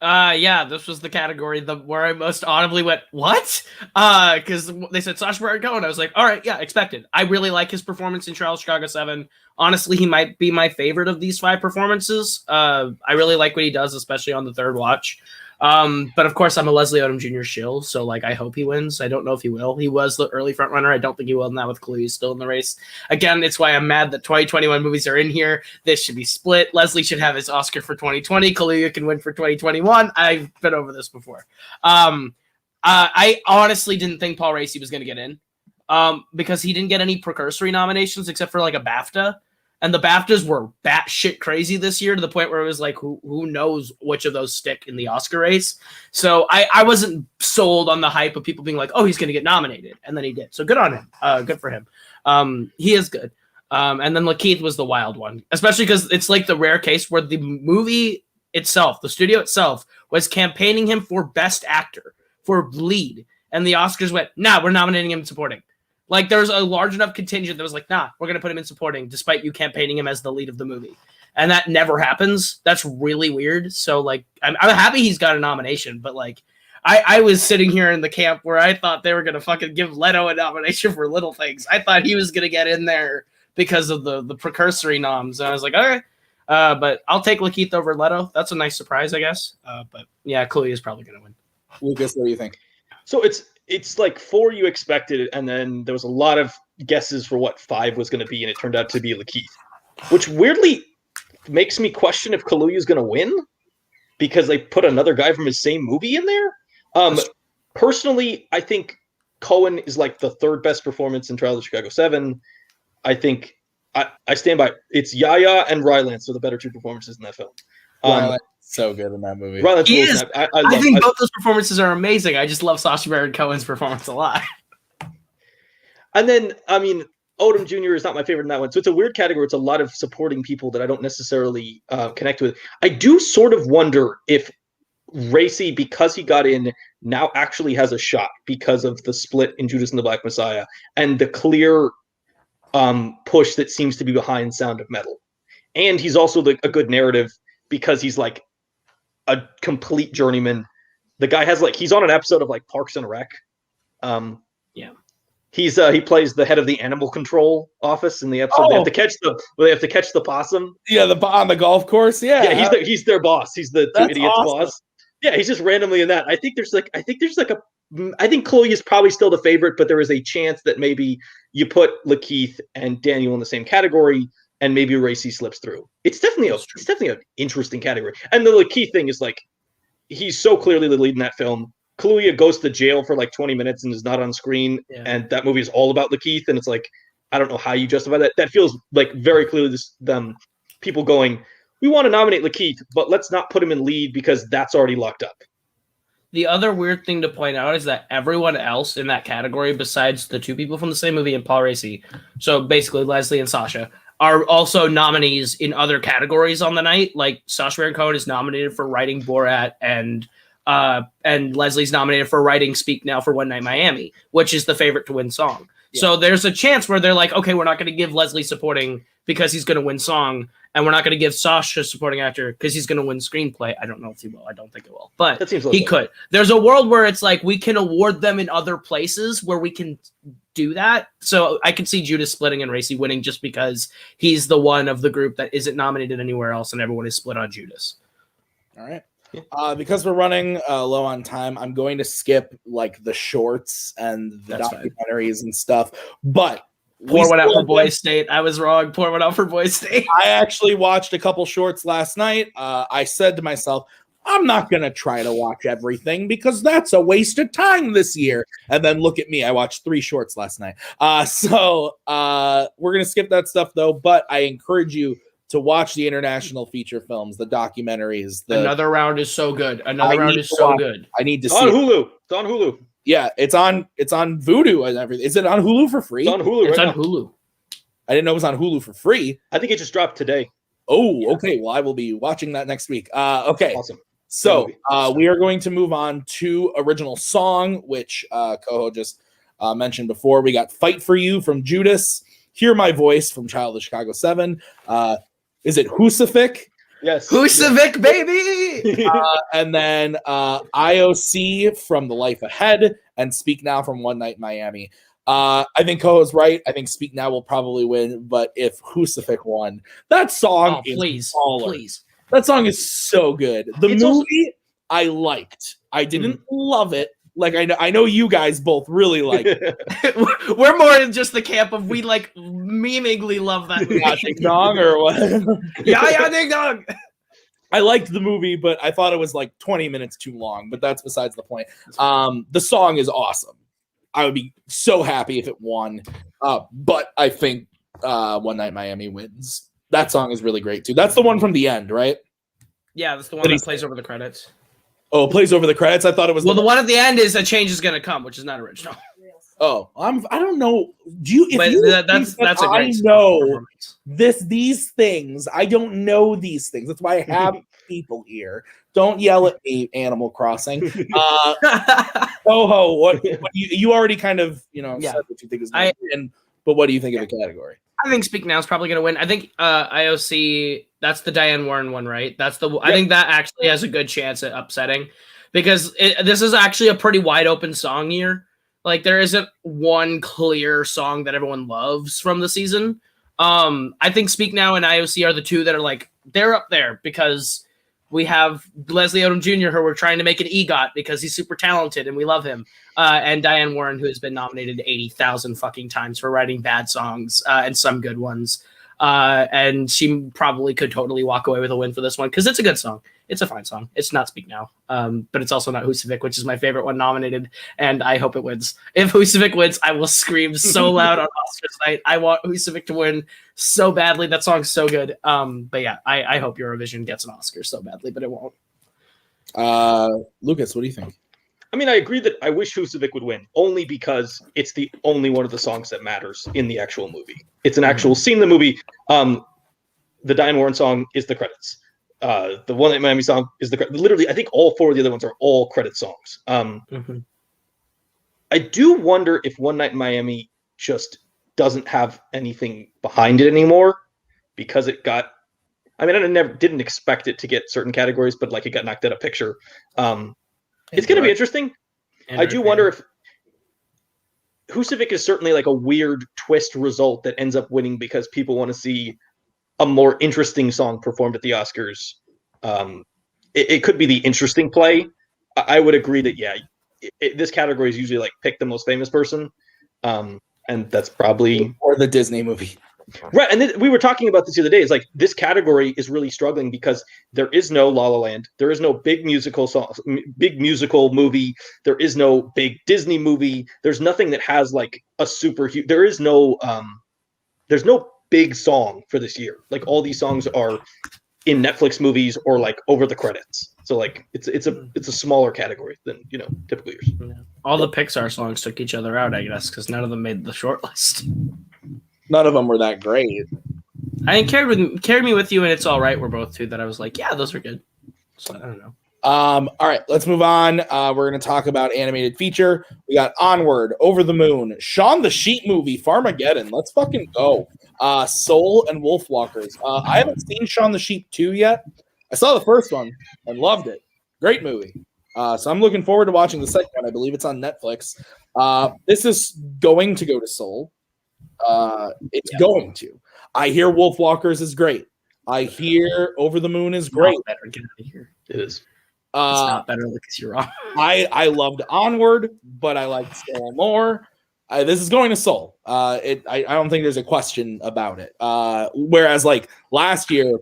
Speaker 4: Yeah, this was the category where I most audibly went, what? Because they said Sacha Baron Cohen. I was like, all right, yeah, expected. I really like his performance in Trial of Chicago 7. Honestly, he might be my favorite of these 5 performances. I really like what he does, especially on the third watch. But of course, I'm a Leslie Odom Jr. shill, so like I hope he wins. I don't know if he will. He was the early front runner. I don't think he will now with Kaluuya. He's still in the race. Again, it's why I'm mad that 2021 movies are in here. This should be split. Leslie should have his Oscar for 2020. Kaluuya can win for 2021. I've been over this before. I honestly didn't think Paul Raci was going to get in because he didn't get any precursory nominations except for like a BAFTA. And the BAFTAs were batshit crazy this year to the point where it was like, who knows which of those stick in the Oscar race? So I wasn't sold on the hype of people being like, oh, he's going to get nominated. And then he did. So good on him. Good for him. He is good. And then Lakeith was the wild one, especially because it's like the rare case where the movie itself, the studio itself, was campaigning him for best actor, for lead. And the Oscars went, nah, we're nominating him supporting. Like, there's a large enough contingent that was like, nah, we're going to put him in supporting despite you campaigning him as the lead of the movie. And that never happens. That's really weird. So, like, I'm happy he's got a nomination, but, like, I was sitting here in the camp where I thought they were going to fucking give Leto a nomination for Little Things. I thought he was going to get in there because of the precursory noms. And I was like, all right. But I'll take Lakeith over Leto. That's a nice surprise, I guess. But, yeah, Kaluuya is probably going to win.
Speaker 3: Lucas, what do you think?
Speaker 5: So it's like 4 you expected, and then there was a lot of guesses for what 5 was going to be, and it turned out to be Lakeith, which weirdly makes me question if Kaluuya is going to win because they put another guy from his same movie in there. Personally, I think Cohen is like the 3rd best performance in Trial of Chicago 7. I think I stand by it's Yahya and Rylance are the better 2 performances in that film.
Speaker 3: Rylance so good in that movie.
Speaker 5: Rylance
Speaker 4: He is. I think
Speaker 5: both
Speaker 4: both those performances are amazing. I just love Sacha Baron Cohen's performance a lot.
Speaker 5: And then, I mean, Odom Jr. is not my favorite in that one. So it's a weird category. It's a lot of supporting people that I don't necessarily connect with. I do sort of wonder if Raci, because he got in, now actually has a shot because of the split in Judas and the Black Messiah and the clear push that seems to be behind Sound of Metal. And he's also a good narrative because he's like a complete journeyman. The guy has he's on an episode of like Parks and Rec.
Speaker 4: Yeah.
Speaker 5: He plays the head of the animal control office in the episode. They have to catch the possum.
Speaker 3: Yeah, on the golf course. Yeah.
Speaker 5: Yeah, he's their boss. He's the 2 idiots boss. Yeah, he's just randomly in that. I think Chloe is probably still the favorite, but there is a chance that maybe you put Lakeith and Daniel in the same category and maybe Raci slips through. It's definitely an interesting category. And the Lakeith thing is like he's so clearly the lead in that film. Kaluuya goes to jail for like 20 minutes and is not on screen, and that movie is all about Lakeith, and it's like I don't know how you justify that. That feels like very clearly people going, we want to nominate Lakeith, but let's not put him in lead because that's already locked up.
Speaker 4: The other weird thing to point out is that everyone else in that category, besides the 2 people from the same movie and Paul Raci, so basically Leslie and Sasha, are also nominees in other categories on the night. Like Sacha Baron Cohen is nominated for writing Borat, and Leslie's nominated for writing Speak Now for One Night Miami, which is the favorite to win song. Yeah. So there's a chance where they're like, okay, we're not going to give Leslie supporting because he's going to win song, and we're not going to give Sasha supporting actor because he's going to win screenplay. I don't know if he will. I don't think it will, but he could. There's a world where it's like we can award them in other places where we can do that. So I can see Judas splitting and Raci winning just because he's the one of the group that isn't nominated anywhere else, and everyone is split on Judas.
Speaker 3: All right. Because we're running low on time, I'm going to skip like the shorts and the
Speaker 4: That's fine.
Speaker 3: documentaries and stuff. But
Speaker 4: Pour one out for
Speaker 3: still
Speaker 4: Boy State. I was wrong. Pour one out for Boy State.
Speaker 3: I actually watched a couple shorts last night. I said to myself, I'm not going to try to watch everything because that's a waste of time this year. And then look at me. I watched 3 shorts last night. So we're going to skip that stuff, though. But I encourage you to watch the international feature films, the documentaries.
Speaker 4: Another Round is so good. Another Round is so good.
Speaker 3: I need to
Speaker 5: It's
Speaker 3: see
Speaker 5: on
Speaker 3: it.
Speaker 5: Hulu. It's on Hulu.
Speaker 3: Yeah, it's on Vudu and everything. Is it on Hulu for free?
Speaker 5: It's on Hulu
Speaker 4: It's
Speaker 5: right
Speaker 4: on
Speaker 5: now.
Speaker 4: Hulu.
Speaker 3: I didn't know it was on Hulu for free.
Speaker 5: I think it just dropped today.
Speaker 3: Oh, okay. Well, I will be watching that next week. Okay.
Speaker 5: Awesome.
Speaker 3: So we are going to move on to original song, which Koho just mentioned before. We got Fight For You from Judas, Hear My Voice from Child of Chicago 7. Is it Husafik?
Speaker 5: Yes.
Speaker 4: Husavik, baby!
Speaker 3: And then IOC from The Life Ahead and Speak Now from One Night Miami. I think Koho's right. I think Speak Now will probably win, but if Husafik won, that song is baller.
Speaker 4: Please.
Speaker 3: That song is so good. The
Speaker 5: It's
Speaker 3: movie I liked. I didn't love it. Like I know you guys both really like it.
Speaker 4: We're more in just the camp of we like memeingly love that movie.
Speaker 3: Yeah, Ding Dong or whatever.
Speaker 4: yeah, ding dong.
Speaker 3: I liked the movie, but I thought it was like 20 minutes too long. But that's besides the point. The song is awesome. I would be so happy if it won. But I think One Night Miami wins. That song is really great too. That's the one from the end, right?
Speaker 4: Yeah, that's the one that plays over the credits.
Speaker 3: Oh, it plays over the credits. I thought it was.
Speaker 4: Well, the one at the end is A Change Is Gonna Come, which is not original.
Speaker 3: Oh, I don't know. Do you? If
Speaker 4: But
Speaker 3: you
Speaker 4: that's a
Speaker 3: I
Speaker 4: great
Speaker 3: know
Speaker 4: performance.
Speaker 3: these things. I don't know these things. That's why I have people here. Don't yell at me, Animal Crossing. Koho, what you already kind of said what you think is going to win, but what do you think of the category?
Speaker 4: I think Speak Now is probably going to win. I think IOC, that's the Diane Warren one, right? I think that actually has a good chance at upsetting because this is actually a pretty wide open song year. Like there isn't one clear song that everyone loves from the season. I think Speak Now and IOC are the two that are like, they're up there because we have Leslie Odom Jr., who we're trying to make an EGOT because he's super talented and we love him. And Diane Warren, who has been nominated 80,000 fucking times for writing bad songs and some good ones. And she probably could totally walk away with a win for this one because it's a good song. It's a fine song. It's not Speak Now, but it's also not Husavik, which is my favorite one nominated, and I hope it wins. If Husavik wins, I will scream so loud on Oscars night. I want Husavik to win so badly. That song's so good. But yeah, I hope Eurovision gets an Oscar so badly, but it won't.
Speaker 3: Lucas, what do you think?
Speaker 5: I mean, I agree that I wish Husavik would win, only because it's the only one of the songs that matters in the actual movie. It's an actual scene in the movie. The Diane Warren song is the credits. The One Night Miami song is the credits. Literally, I think all 4 of the other ones are all credit songs. I do wonder if One Night in Miami just doesn't have anything behind it anymore because it got. I mean, I didn't expect it to get certain categories, but like it got knocked out of picture. It's going to be interesting. I do wonder if Husavik is certainly like a weird twist result that ends up winning because people want to see a more interesting song performed at the Oscars. It could be the interesting play. I would agree that, this category is usually like pick the most famous person. And that's probably...
Speaker 3: Or the Disney movie.
Speaker 5: Right, and we were talking about this the other day. It's like this category is really struggling because there is no La La Land, there is no big musical song, big musical movie, there is no big Disney movie. There's nothing that has like a super huge. There's no big song for this year. Like all these songs are in Netflix movies or like over the credits. So like it's a smaller category than typical years.
Speaker 4: All the Pixar songs took each other out, I guess, because none of them made the short list.
Speaker 3: None of them were that great.
Speaker 4: I mean, Carry Me With You and It's All Right were both two that I was like, yeah, those are good. So I don't know.
Speaker 3: All right, let's move on. We're going to talk about animated feature. We got Onward, Over the Moon, Shaun the Sheep movie, Farmageddon. Let's fucking go. Soul and Wolfwalkers. I haven't seen Shaun the Sheep 2 yet. I saw the first one and loved it. Great movie. So I'm looking forward to watching the second one. I believe it's on Netflix. This is going to go to Soul. It's going to. I hear Wolfwalkers is great. I hear Over the Moon is great.
Speaker 5: It is.
Speaker 4: It's not better because you're wrong.
Speaker 3: I loved Onward, but I liked Soul more. This is going to Soul. I don't think there's a question about it. Whereas like last year,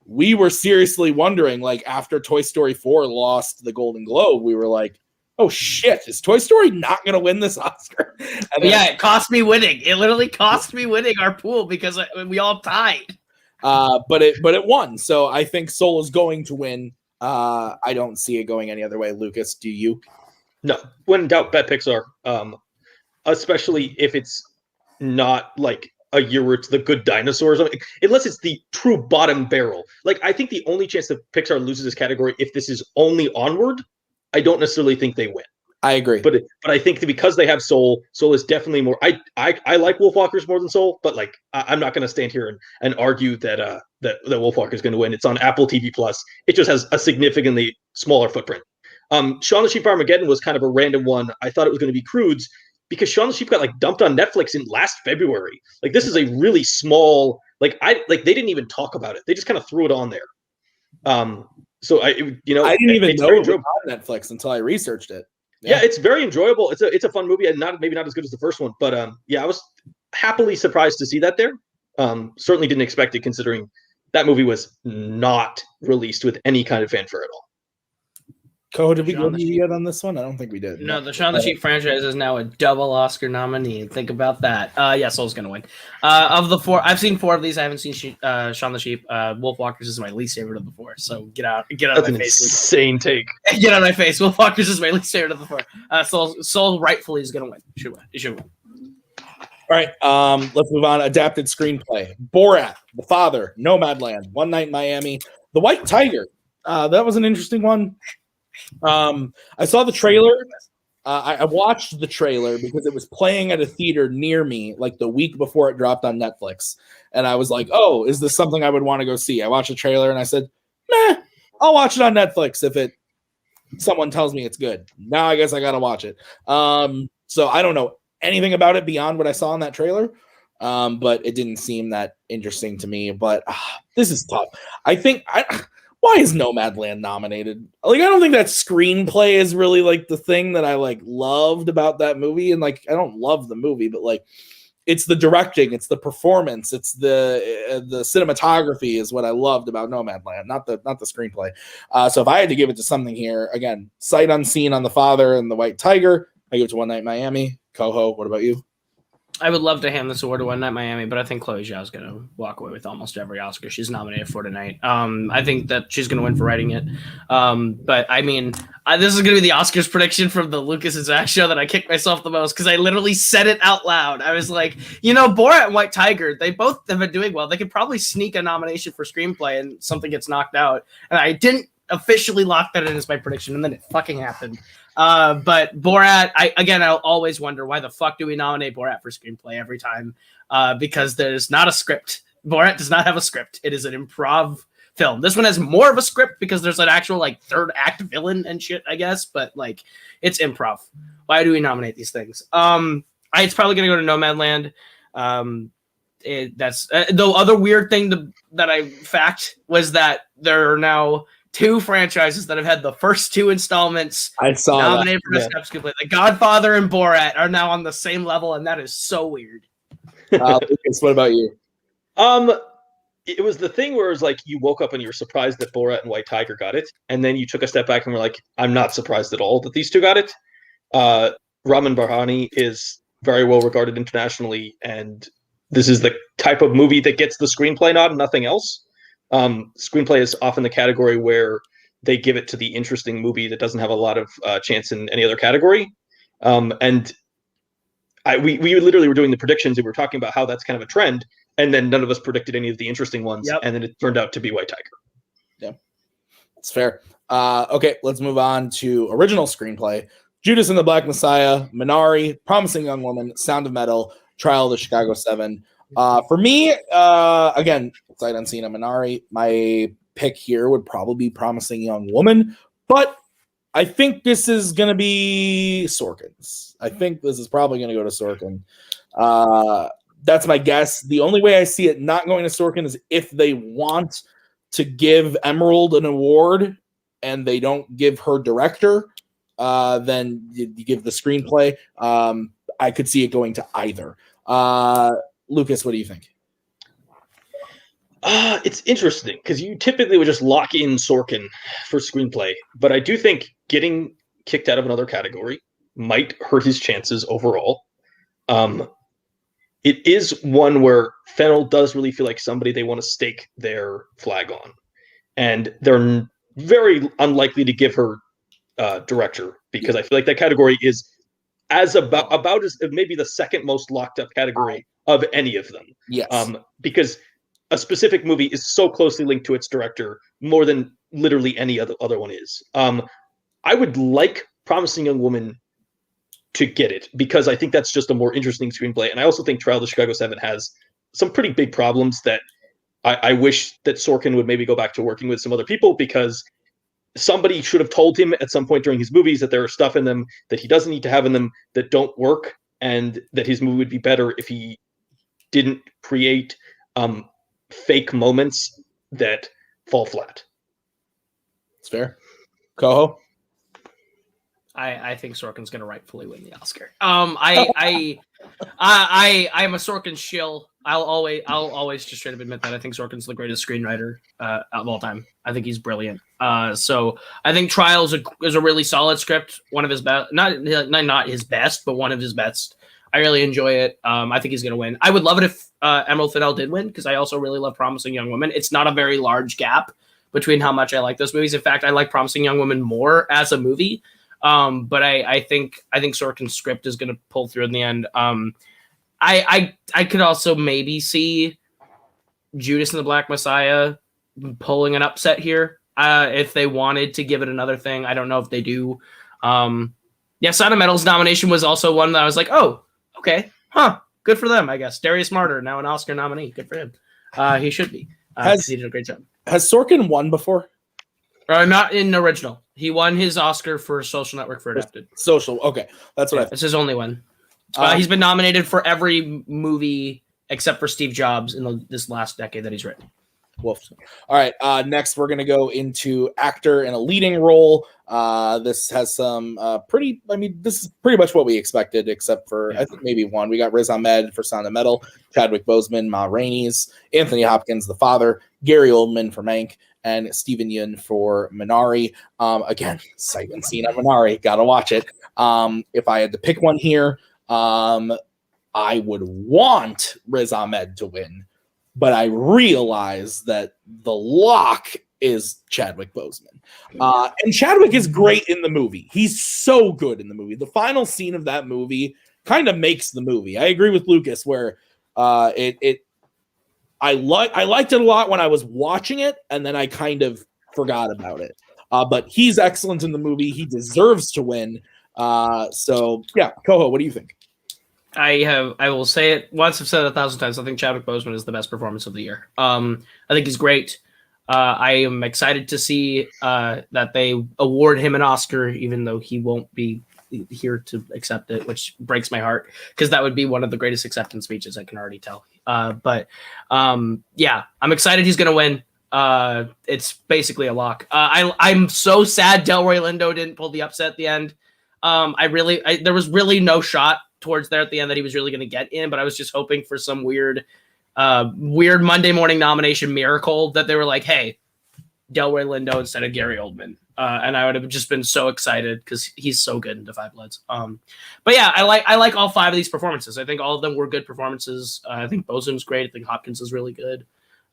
Speaker 3: we were seriously wondering, like after Toy Story 4 lost the Golden Globe, we were like, oh shit, is Toy Story not going to win this Oscar? And then,
Speaker 4: it cost me winning. It literally cost me winning our pool because we all tied.
Speaker 3: but it won. So I think Soul is going to win. I don't see it going any other way. Lucas, do you?
Speaker 5: No, when in doubt, bet Pixar. Especially if it's not like a year where it's the Good Dinosaurs, unless it's the true bottom barrel. Like I think the only chance that Pixar loses this category if this is only Onward. I don't necessarily think they win.
Speaker 3: I agree,
Speaker 5: but I think that because they have Soul is definitely more. I like Wolfwalkers more than Soul, but like I'm not going to stand here and argue that Wolfwalker is going to win. It's on Apple TV Plus. It just has a significantly smaller footprint. Shaun the Sheep Armageddon was kind of a random one. I thought it was going to be Croods because Shaun the Sheep got like dumped on Netflix in last February. Like this is a really small. They didn't even talk about it. They just kind of threw it on there. So I didn't even know it was on
Speaker 3: Netflix until I researched it.
Speaker 5: Yeah, it's very enjoyable. It's a fun movie and maybe not as good as the first one, but I was happily surprised to see that there. Certainly didn't expect it considering that movie was not released with any kind of fanfare at all.
Speaker 3: Koho, did we go yet on this one? I don't think we did.
Speaker 4: No, the Shaun the Sheep franchise is now a double Oscar nominee. Think about that. Yeah, Soul's going to win. Of the four, I've seen 4 of these. I haven't seen Shaun the Sheep. Wolfwalkers is my least favorite of the 4. So get out
Speaker 5: That's
Speaker 4: of my
Speaker 5: an
Speaker 4: face.
Speaker 5: Insane take.
Speaker 4: Get out of my face. Wolfwalkers is my least favorite of the 4. Soul rightfully is going to win. It should win.
Speaker 3: All right, let's move on. Adapted screenplay: Borat, The Father, Nomadland, One Night in Miami, The White Tiger. That was an interesting one. I saw the trailer. I watched the trailer because it was playing at a theater near me like the week before it dropped on Netflix. And I was like, oh, is this something I would want to go see? I watched the trailer and I said, meh, I'll watch it on Netflix if someone tells me it's good. Now I guess I got to watch it. So I don't know anything about it beyond what I saw in that trailer. But it didn't seem that interesting to me. But this is tough. Why is Nomadland nominated? Like, I don't think that screenplay is really like the thing that I like loved about that movie. And like, I don't love the movie, but like, it's the directing, it's the performance, it's the cinematography is what I loved about Nomadland, not the screenplay. So if I had to give it to something here, again, sight unseen on The Father and The White Tiger, I give it to One Night in Miami. Koho, what about you?
Speaker 4: I would love to hand this award to One Night in Miami, but I think Chloe Zhao is going to walk away with almost every Oscar she's nominated for tonight. I think that she's going to win for writing it. But I mean, this is going to be the Oscars prediction from the Lucas and Zach show that I kicked myself the most because I literally said it out loud. I was like, Borat and White Tiger, they both have been doing well. They could probably sneak a nomination for screenplay and something gets knocked out. And I didn't officially lock that in as my prediction, and then it fucking happened. But Borat, I'll always wonder why the fuck do we nominate Borat for screenplay every time? Because there's not a script. Borat does not have a script. It is an improv film. This one has more of a script because there's an actual like third act villain and shit, I guess. But like, it's improv. Why do we nominate these things? It's probably gonna go to Nomadland. That's the other weird thing that I fact was that there are now 2 franchises that have had the first 2 installments nominated for Best Screenplay. The Godfather and Borat are now on the same level, and that is so weird.
Speaker 3: Lucas, what about you?
Speaker 5: It was the thing where it was like you woke up and you were surprised that Borat and White Tiger got it, and then you took a step back and were like, I'm not surprised at all that these 2 got it. Ramin Barhani is very well regarded internationally, and this is the type of movie that gets the screenplay nod and nothing else. Screenplay is often the category where they give it to the interesting movie that doesn't have a lot of chance in any other category. And we literally were doing the predictions and we were talking about how that's kind of a trend, and then none of us predicted any of the interesting ones. Yep. And then it turned out to be White Tiger.
Speaker 3: Yeah, it's fair. Okay, let's move on to original screenplay: Judas and the Black Messiah, Minari, Promising Young Woman, Sound of Metal, Trial of the Chicago 7. For me, again, sight unseen on Minari. My pick here would probably be Promising Young Woman, but I think this is going to be Sorkin's. I think this is probably going to go to Sorkin. That's my guess. The only way I see it not going to Sorkin is if they want to give Emerald an award and they don't give her director, then you give the screenplay. I could see it going to either. Lucas, what do you think?
Speaker 5: It's interesting because you typically would just lock in Sorkin for screenplay, but I do think getting kicked out of another category might hurt his chances overall. It is one where Fennel does really feel like somebody they want to stake their flag on, and they're very unlikely to give her director, because I feel like that category is as about as maybe the second most locked up category of any of them.
Speaker 3: Yes.
Speaker 5: Because a specific movie is so closely linked to its director more than literally any other one is. I would like Promising Young Woman to get it, because I think that's just a more interesting screenplay. And I also think Trial of the Chicago 7 has some pretty big problems that I wish that Sorkin would maybe go back to working with some other people, because somebody should have told him at some point during his movies that there are stuff in them that he doesn't need to have in them that don't work, and that his movie would be better if he didn't create fake moments that fall flat.
Speaker 3: It's fair. Koho?
Speaker 4: I think Sorkin's going to rightfully win the Oscar. I'm a Sorkin shill. I'll always just straight up admit that I think Sorkin's the greatest screenwriter of all time. I think he's brilliant. So I think Trial is a really solid script. One of his best, not his best, but one of his best. I really enjoy it. I think he's going to win. I would love it if Emerald Fennell did win, because I also really love Promising Young Woman. It's not a very large gap between how much I like those movies. In fact, I like Promising Young Woman more as a movie. But I think Sorkin's script is going to pull through in the end. I could also maybe see Judas and the Black Messiah pulling an upset here if they wanted to give it another thing. I don't know if they do. Sound of Metal's nomination was also one that I was like, oh, okay, good for them, I guess. Darius Martyr, now an Oscar nominee. Good for him. He should be. He did a great job.
Speaker 3: Has Sorkin won before?
Speaker 4: Not in original. He won his Oscar for Social Network for Adapted.
Speaker 3: Social, okay. That's what
Speaker 4: It's his only one. He's been nominated for every movie except for Steve Jobs in this last decade that he's written.
Speaker 3: Wolf. All right. Next, we're going to go into actor in a leading role. This has some this is pretty much what we expected, except for I think maybe one. We got Riz Ahmed for Sound of Metal, Chadwick Boseman, Ma Rainey's, Anthony Hopkins, The Father, Gary Oldman for Mank, and Stephen Yeun for Minari. Again, sight unseen on Minari. Gotta watch it. If I had to pick one here, I would want Riz Ahmed to win, but I realize that the lock is Chadwick Boseman. And Chadwick is great in the movie. He's so good in the movie. The final scene of that movie kind of makes the movie. I agree with Lucas where I liked it a lot when I was watching it, and then I kind of forgot about it. But he's excellent in the movie. He deserves to win. So yeah, Koho, what do you think?
Speaker 4: I will say it once. I've said it 1,000 times. I think Chadwick Boseman is the best performance of the year. I think he's great. I am excited to see that they award him an Oscar, even though he won't be here to accept it, which breaks my heart, because that would be one of the greatest acceptance speeches, I can already tell. But I'm excited he's going to win. It's basically a lock. I'm so sad Delroy Lindo didn't pull the upset at the end. There was really no shot towards there at the end that he was really going to get in, but I was just hoping for some weird Monday morning nomination miracle that they were like, hey, Delroy Lindo instead of Gary Oldman. And I would have just been so excited because he's so good in Da 5 Bloods. But yeah, I like all 5 of these performances. I think all of them were good performances. I think Boseman's great. I think Hopkins is really good.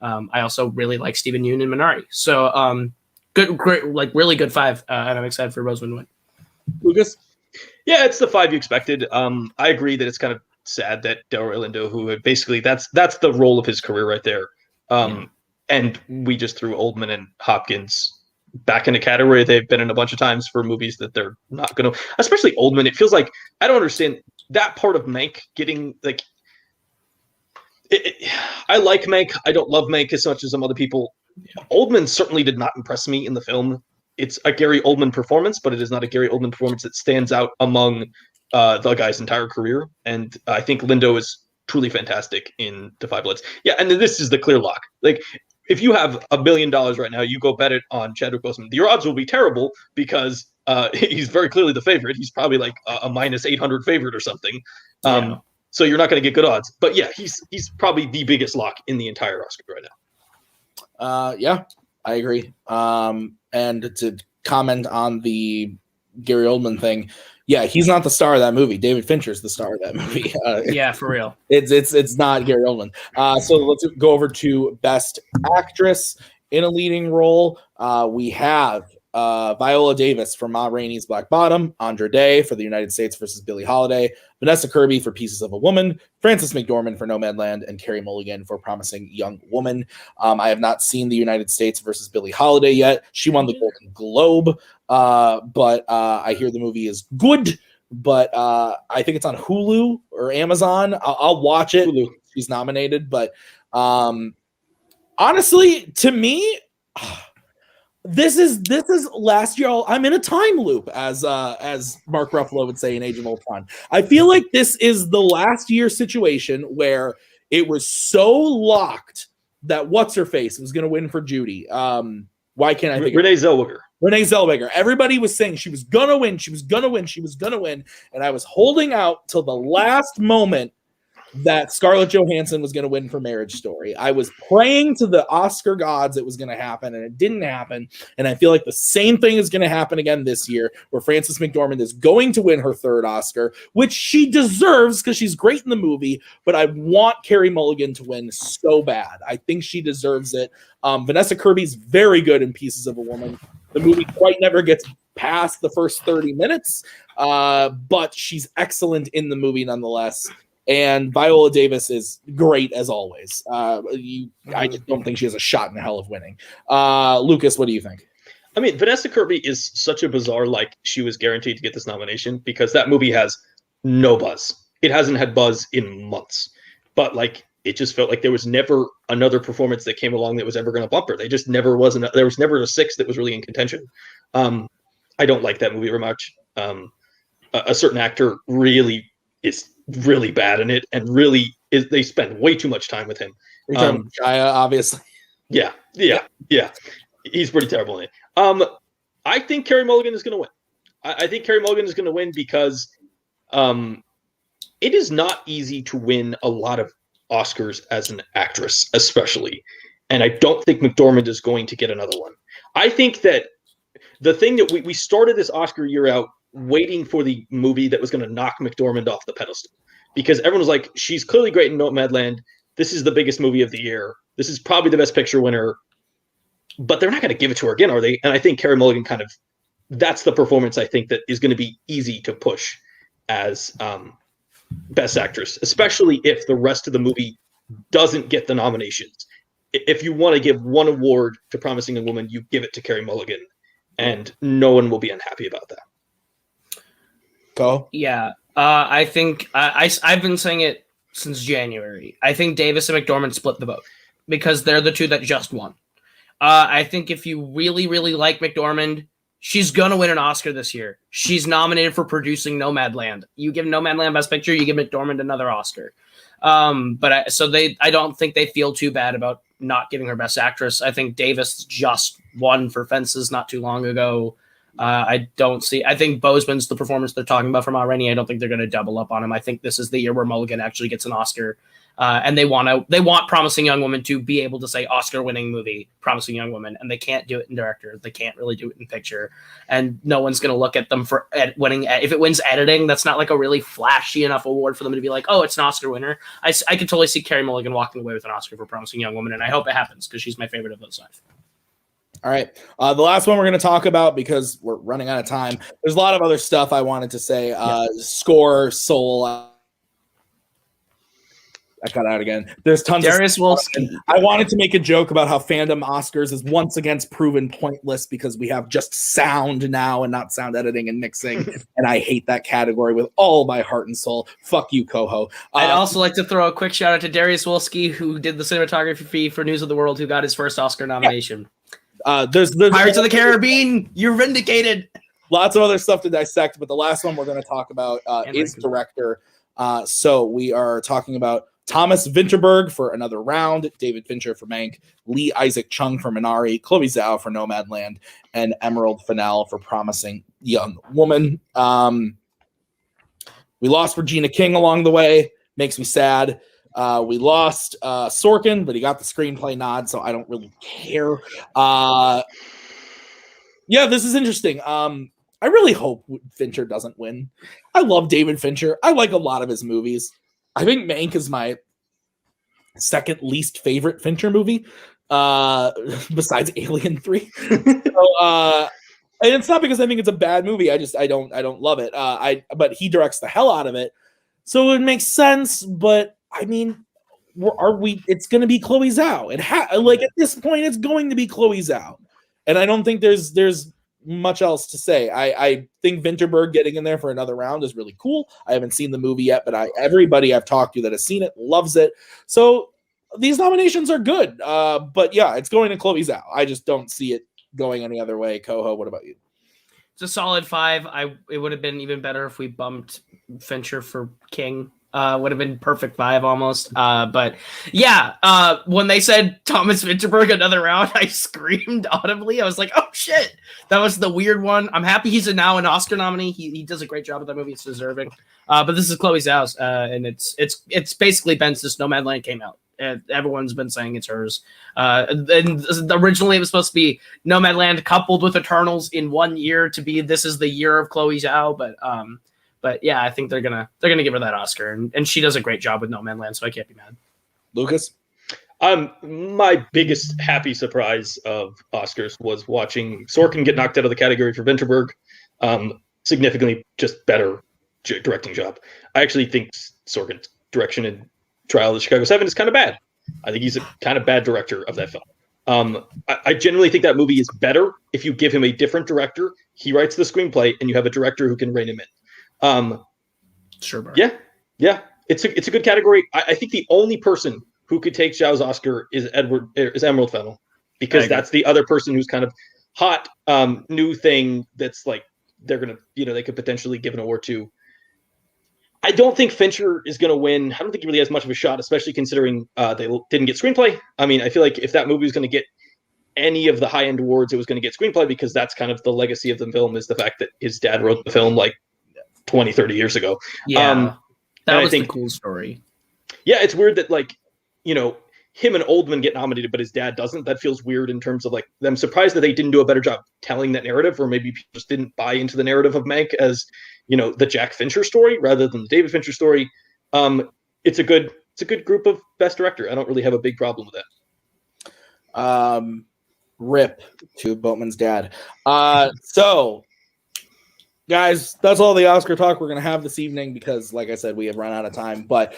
Speaker 4: I also really like Stephen Yeun and Minari. So great, like really good 5. And I'm excited for Boseman to win.
Speaker 3: Lucas?
Speaker 5: Yeah, it's the 5 you expected. I agree that it's kind of sad that Delroy Lindo, who had basically that's the role of his career right there. And we just threw Oldman and Hopkins back in a category they've been in a bunch of times for movies that they're not going to, especially Oldman. It feels like, I don't understand that part of Mank getting like, I like Mank. I don't love Mank as much as some other people. Oldman certainly did not impress me in the film. It's a Gary Oldman performance, but it is not a Gary Oldman performance that stands out among the guy's entire career. And I think Lindo is truly fantastic in Da 5 Bloods. Yeah, and this is the clear lock. Like, if you have $1 million right now, you go bet it on Chadwick Boseman. Your odds will be terrible because he's very clearly the favorite. He's probably like a minus 800 favorite or something. So you're not going to get good odds. But yeah, he's probably the biggest lock in the entire Oscar right now.
Speaker 3: Yeah, I agree. And to comment on the Gary Oldman thing, yeah, he's not the star of that movie. David Fincher's the star of that movie.
Speaker 4: Yeah, for real.
Speaker 3: It's not Gary Oldman. So let's go over to Best Actress in a Leading Role. We have Viola Davis for Ma Rainey's Black Bottom, Andra Day for The United States versus Billie Holiday, Vanessa Kirby for Pieces of a Woman, Frances McDormand for Nomadland, and Carey Mulligan for Promising Young Woman. I have not seen The United States versus Billie Holiday yet. She won the Golden Globe, but I hear the movie is good. But I think it's on Hulu or Amazon. I'll watch it. Hulu. She's nominated, but honestly, to me, this is last year. I'm in a time loop, as Mark Ruffalo would say in Age of Ultron. I feel like this is the last year situation where it was so locked that what's her face was going to win for Judy. Why can't I think
Speaker 5: Renee Zellweger?
Speaker 3: Renee Zellweger. Everybody was saying she was gonna win. She was gonna win. She was gonna win. And I was holding out till the last moment that Scarlett Johansson was going to win for Marriage Story. I was praying to the Oscar gods it was going to happen, and it didn't happen. And I feel like the same thing is going to happen again this year, where Frances McDormand is going to win her third Oscar, which she deserves because she's great in the movie. But I want Carey Mulligan to win so bad. I think she deserves it. Vanessa Kirby's very good in Pieces of a Woman. The movie quite never gets past the first 30 minutes, but she's excellent in the movie nonetheless. And Viola Davis is great as always. I just don't think she has a shot in hell of winning. Lucas, what do you think?
Speaker 5: I mean, Vanessa Kirby is such a bizarre, like, she was guaranteed to get this nomination because that movie has no buzz. It hasn't had buzz in months. But, like, it just felt like there was never another performance that came along that was ever going to bump her. There was never a six that was really in contention. I don't like that movie very much. A certain actor really is really bad in it, and really they spend way too much time with him.
Speaker 3: Jaya, obviously.
Speaker 5: Yeah. He's pretty terrible in it. I think Carey Mulligan is going to win. I think Carey Mulligan is going to win because it is not easy to win a lot of Oscars as an actress, especially. And I don't think McDormand is going to get another one. I think that the thing that we started this Oscar year out waiting for the movie that was going to knock McDormand off the pedestal, because everyone was like, she's clearly great in Nomadland. This is the biggest movie of the year. This is probably the best picture winner, but they're not going to give it to her again, are they? And I think Carey Mulligan that's the performance I think that is going to be easy to push as best actress, especially if the rest of the movie doesn't get the nominations. If you want to give one award to Promising Young Woman, you give it to Carey Mulligan, and no one will be unhappy about that.
Speaker 3: Go.
Speaker 4: Yeah, I think I've been saying it since January. I think Davis and McDormand split the vote because they're the two that just won. I think if you really, really like McDormand, she's going to win an Oscar this year. She's nominated for producing Nomadland. You give Nomadland Best Picture, you give McDormand another Oscar. I don't think they feel too bad about not giving her Best Actress. I think Davis just won for Fences not too long ago. I think Boseman's the performance they're talking about from Ma Rainey. I don't think they're going to double up on him. I think this is the year where Mulligan actually gets an Oscar. And they want Promising Young Woman to be able to say Oscar-winning movie, Promising Young Woman, and they can't do it in director. They can't really do it in picture, and no one's going to look at them for winning. If it wins editing, that's not like a really flashy enough award for them to be like, oh, it's an Oscar winner. I could totally see Carey Mulligan walking away with an Oscar for Promising Young Woman, and I hope it happens because she's my favorite of those five.
Speaker 3: All right. The last one we're going to talk about, because we're running out of time. There's a lot of other stuff I wanted to say. Score, Soul. I cut out again. There's tons
Speaker 4: Darius
Speaker 3: of
Speaker 4: Wolski.
Speaker 3: I wanted to make a joke about how Fandom Oscars is once again proven pointless because we have just sound now and not sound editing and mixing. And I hate that category with all my heart and soul. Fuck you, Koho.
Speaker 4: I'd also like to throw a quick shout out to Darius Wolski, who did the cinematography for News of the World, who got his first Oscar nomination.
Speaker 3: There's
Speaker 4: Pirates of the Caribbean. You're vindicated.
Speaker 3: Lots of other stuff to dissect, but the last one we're going to talk about is director. So we are talking about Thomas Vinterberg for Another Round, David Fincher for Mank, Lee Isaac Chung for Minari, Chloe Zhao for Nomadland, and Emerald Fennell for Promising Young Woman. We lost Regina King along the way. Makes me sad. We lost Sorkin, but he got the screenplay nod, so I don't really care. Yeah, this is interesting. I really hope Fincher doesn't win. I love David Fincher. I like a lot of his movies. I think Mank is my second least favorite Fincher movie, besides Alien 3. So, and it's not because I think it's a bad movie. I don't love it. But he directs the hell out of it, so it makes sense. But I mean, it's going to be Chloe Zhao. Like at this point, it's going to be Chloe Zhao, and I don't think there's much else to say. I think Vinterberg getting in there for Another Round is really cool. I haven't seen the movie yet, but everybody I've talked to that has seen it loves it. So these nominations are good. But yeah, it's going to Chloe Zhao. I just don't see it going any other way. Koho, what about you?
Speaker 4: It's a solid 5. It would have been even better if we bumped Fincher for King. Would have been perfect 5 almost. But yeah, when they said Thomas Vinterberg Another Round, I screamed audibly. I was like, oh shit, that was the weird one. I'm happy he's now an Oscar nominee. He does a great job with that movie. It's deserving. But this is Chloe Zhao's, and it's basically been since Nomadland came out. Everyone's been saying it's hers. And originally it was supposed to be Nomadland coupled with Eternals in 1 year to be this is the year of Chloe Zhao, but yeah, I think they're gonna give her that Oscar, and she does a great job with Nomadland, so I can't be mad.
Speaker 3: Lucas?
Speaker 5: My biggest happy surprise of Oscars was watching Sorkin get knocked out of the category for Vinterberg. Significantly just better directing job. I actually think Sorkin's direction in Trial of the Chicago 7 is kind of bad. I think he's a kind of bad director of that film. I genuinely think that movie is better if you give him a different director. He writes the screenplay, and you have a director who can rein him in.
Speaker 4: Sure. Bro.
Speaker 5: Yeah. It's a good category. I think the only person who could take Zhao's Oscar is Emerald Fennell, because that's the other person who's kind of hot, new thing that's like they're gonna, they could potentially give an award to. I don't think Fincher is going to win. I don't think he really has much of a shot, especially considering they didn't get screenplay. I mean, I feel like if that movie was going to get any of the high-end awards, it was going to get screenplay, because that's kind of the legacy of the film, is the fact that his dad wrote the film like 20, 30 years ago.
Speaker 4: Yeah, that was a cool story.
Speaker 5: Yeah, it's weird that him and Oldman get nominated, but his dad doesn't. That feels weird in terms of like, I'm surprised that they didn't do a better job telling that narrative, or maybe people just didn't buy into the narrative of Mank as, the Jack Fincher story rather than the David Fincher story. It's a good group of Best Director. I don't really have a big problem with that.
Speaker 3: Rip to Boatman's dad. So guys, that's all the Oscar talk we're going to have this evening, because like I said, we have run out of time, but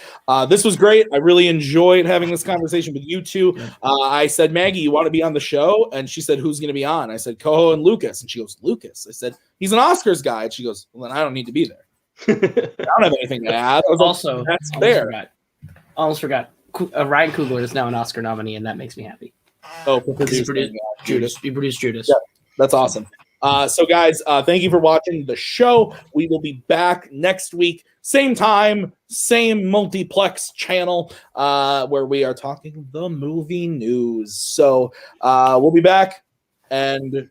Speaker 3: this was great. I really enjoyed having this conversation with you two. I said, Maggie, you want to be on the show? And she said, who's going to be on? I said, Koho and Lucas. And she goes, Lucas. I said, he's an Oscars guy. And she goes, well, then I don't need to be there. I don't have anything to add. I was
Speaker 4: also,
Speaker 3: like, that's fair.
Speaker 4: Almost forgot. Ryan Coogler is now an Oscar nominee, and that makes me happy.
Speaker 3: Oh, he produced
Speaker 4: Judas. He produced Judas.
Speaker 3: Yeah, that's awesome. So guys, thank you for watching the show. We will be back next week, same time, same Multiplex channel, where we are talking the movie news. So we'll be back, and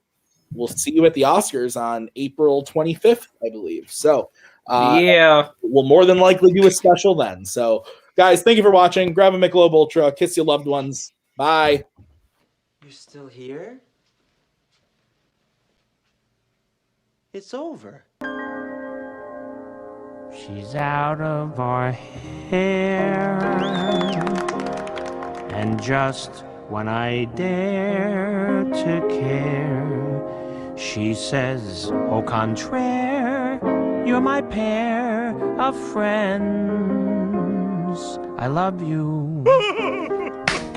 Speaker 3: we'll see you at the Oscars on April 25th, I believe. So we'll more than likely do a special then. So guys, thank you for watching. Grab a Michelob Ultra, kiss your loved ones. Bye.
Speaker 6: You're still here? It's over.
Speaker 7: She's out of our hair, and just when I dare to care, she says, au contraire, you're my pair of friends. I love you.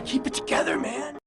Speaker 6: Keep it together, man.